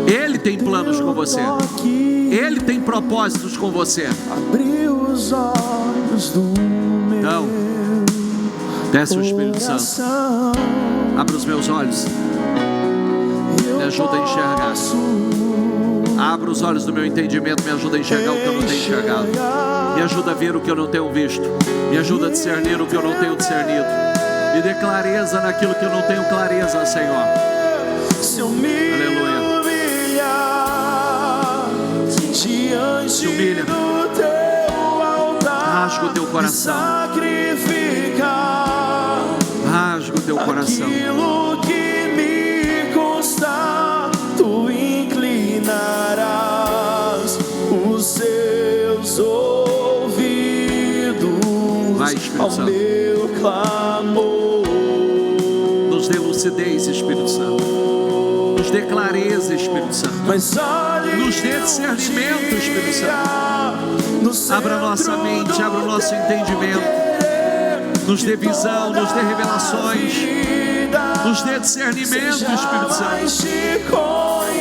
Ele tem planos com você, Ele tem propósitos com você. Então, desce o Espírito Santo, abre os meus olhos, me ajuda a enxergar. Abra os olhos do meu entendimento, me ajuda a enxergar o que eu não tenho enxergado. Me ajuda a ver o que eu não tenho visto. Me ajuda a discernir o que eu não tenho discernido. Me dê clareza naquilo que eu não tenho clareza, Senhor. Aleluia. Se humilha. Rasga o teu coração. Rasga o teu coração. Aquilo que me consta, tu inclinarás os seus ouvidos. Vai, Espírito ao Santo. meu clamor. Nos dê lucidez, Espírito Santo. Nos dê clareza, Espírito Santo. Nos dê discernimento, Espírito Santo. Abra a nossa mente, abra o nosso entendimento. Nos dê visão, nos dê revelações. Nos dê discernimento, Espírito Santo.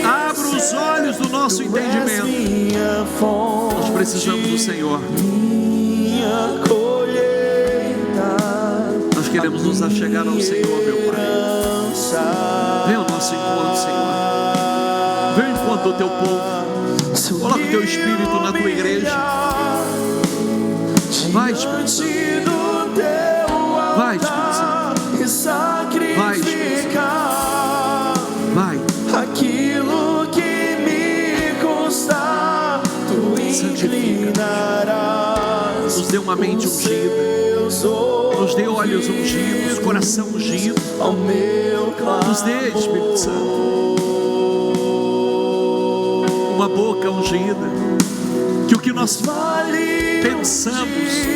Abra os olhos do nosso entendimento. Nós precisamos do Senhor. Nós queremos nos achegar ao Senhor, meu Pai. Vem ao nosso encontro, Senhor. Vem ao encontro do teu povo. Coloca o teu Espírito na tua igreja. Vai, Espírito Santo. Vai, Espírito Santo. Vai, Espírito Santo. Vai. Aquilo que me consta, tu inclinarás. Nos dê uma mente ungida, nos dê olhos ungidos, coração ungido, nos dê, Espírito Santo, uma boca ungida, que o que nós pensamos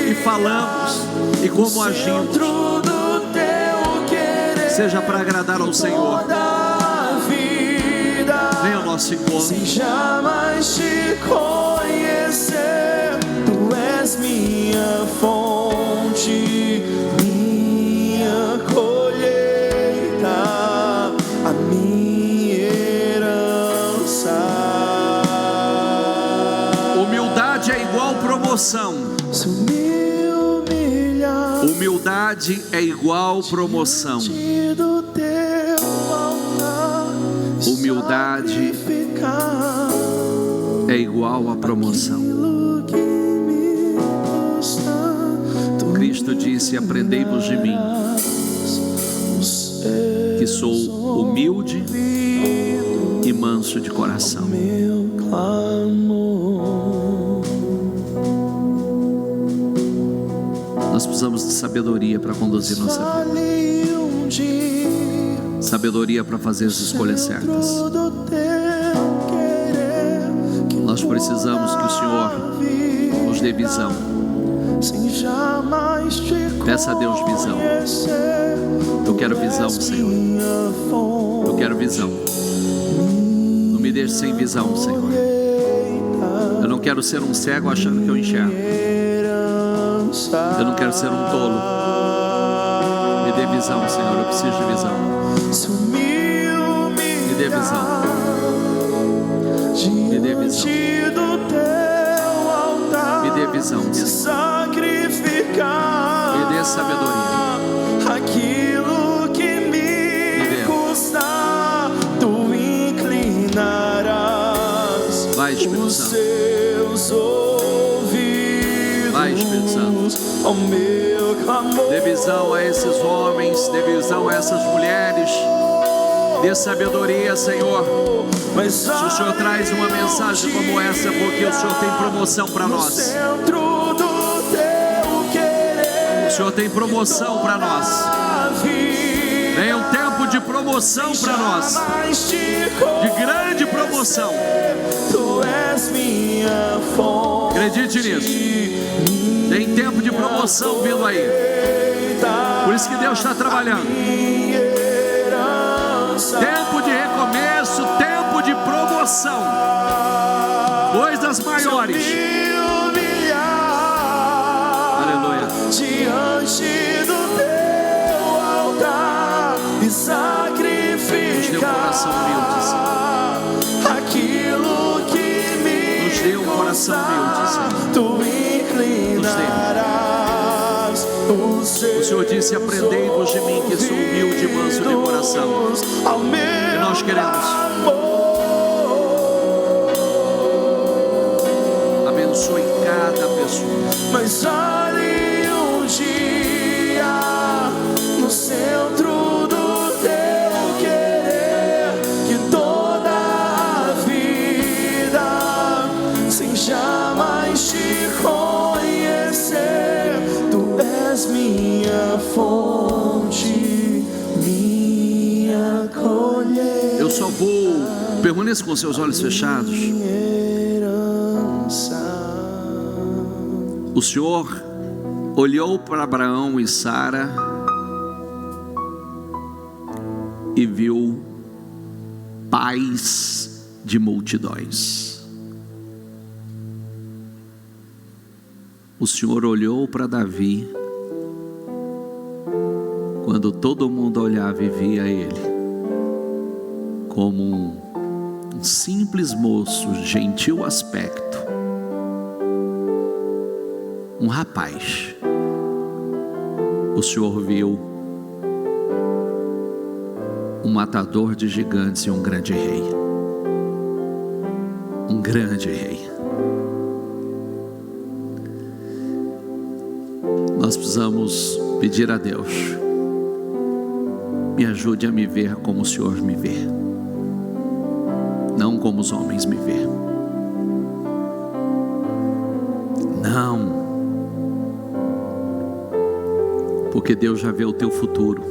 e falamos e como agimos seja para agradar ao Senhor. Venha ao nosso encontro. Sem jamais te conhecer, tu és minha fonte, minha colheita, a minha herança. Humildade é igual promoção. Se me humilhar, Humildade é igual promoção. do teu altar, Humildade sacrificar é igual a promoção. aquilo que me custa, tu Cristo disse: aprendei-vos de mim, que sou humilde e manso de coração. meu clamor. Nós precisamos de sabedoria para conduzir nossa vida, Vale um dia sabedoria para fazer as escolhas certas. do teu querer, que Nós precisamos que o Senhor nos dê visão. sem jamais te Peça a Deus visão. conhecer, Eu quero visão, Senhor. minha fonte, Eu quero visão. Não me deixe sem visão, Senhor. Eu não quero ser um cego achando que eu enxergo. Eu não quero ser um tolo. Me dê visão, Senhor. Eu preciso de visão. Me dê visão. Me dê visão. Me dê visão, Senhor. Sacrificar Me dê sabedoria. aquilo que me custa, tu inclinarás Vai, Espírito os Santo. seus ouvidos Vai, Espírito Santo. ao meu clamor. Dê visão a esses homens, dê visão a essas mulheres. Dê sabedoria, Senhor. Mas Se o Senhor traz uma mensagem como essa, porque o Senhor tem promoção para nós. centro do teu querer, O Senhor tem promoção para nós. Venha um tempo de promoção para nós, de grande promoção. Tu és minha fonte. Acredite nisso. Tem tempo de promoção vindo aí. Por isso que Deus está trabalhando. Tempo de recomeço, tempo de promoção. Coisas maiores. Aleluia. Diante do teu altar e Nos dê um coração humilde, sacrificar aquilo que me Nos dê um coração humilde, Senhor. tu inclinarás O Senhor disse: aprendei-vos de mim, que sou humilde e manso de coração. E nós queremos. Abençoe cada pessoa. Mas ali um dia, no centro do teu querer, que toda a vida, sem jamais te conhecer, tu és minha fonte, minha colheita. Eu só vou. Permaneça com seus olhos fechados. O Senhor olhou para Abraão e Sara e viu pais de multidões. O Senhor olhou para Davi quando todo mundo olhava e via ele como um simples moço, gentil aspecto, um rapaz. O Senhor viu um matador de gigantes e um grande rei. Um grande rei. Nós precisamos pedir a Deus: me ajude a me ver como o Senhor me vê, não como os homens me vê. Não porque Deus já vê o teu futuro.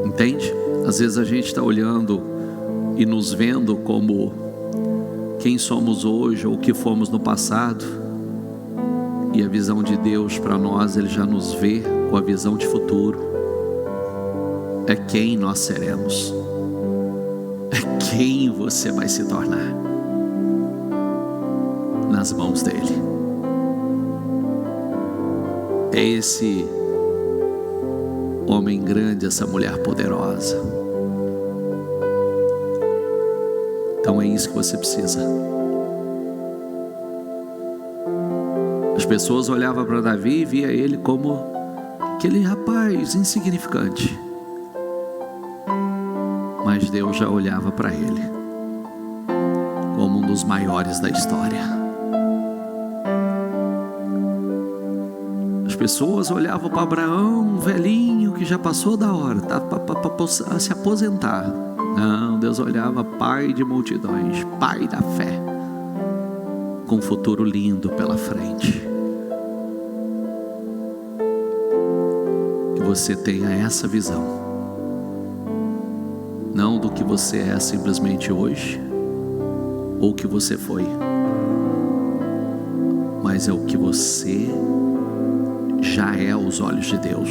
Entende? Às vezes a gente está olhando e nos vendo como quem somos hoje ou o que fomos no passado, e a visão de Deus para nós, Ele já nos vê com a visão de futuro. É quem nós seremos, é quem você vai se tornar nas mãos dEle. É esse homem grande, essa mulher poderosa. Então é isso que você precisa. As pessoas olhavam para Davi e via ele como aquele rapaz insignificante, mas Deus já olhava para ele como um dos maiores da história. As pessoas olhavam para Abraão, um velhinho que já passou da hora, está para se aposentar. Não, Deus olhava pai de multidões, pai da fé, com um futuro lindo pela frente. Que você tenha essa visão, não do que você é simplesmente hoje, ou o que você foi, mas é o que você já é aos olhos de Deus.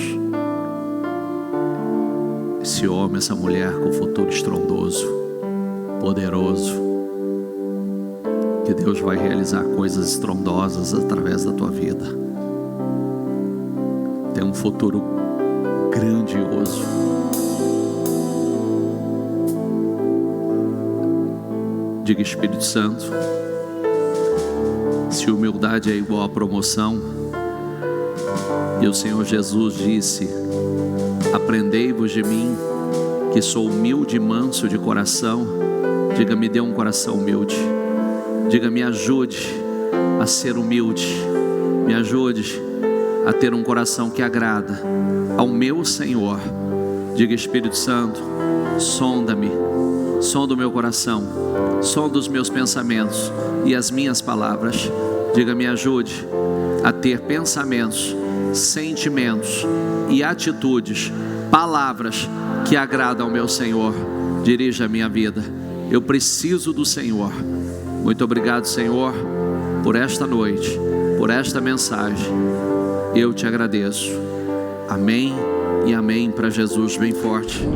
Esse homem, essa mulher com futuro estrondoso, poderoso, que Deus vai realizar coisas estrondosas através da tua vida. Tem um futuro grandioso. Diga: Espírito Santo, se humildade é igual a promoção, e o Senhor Jesus disse: aprendei-vos de mim, que sou humilde e manso de coração. Diga: me dê um coração humilde. Diga: me ajude a ser humilde. Me ajude a ter um coração que agrada ao meu Senhor. Diga: Espírito Santo, sonda-me, sonda o meu coração, sonda os meus pensamentos e as minhas palavras. Diga: me ajude a ter pensamentos, sentimentos e atitudes, palavras que agradam ao meu Senhor. Dirija a minha vida. Eu preciso do Senhor. Muito obrigado, Senhor, por esta noite, por esta mensagem. Eu te agradeço. Amém e amém. Para Jesus, bem forte.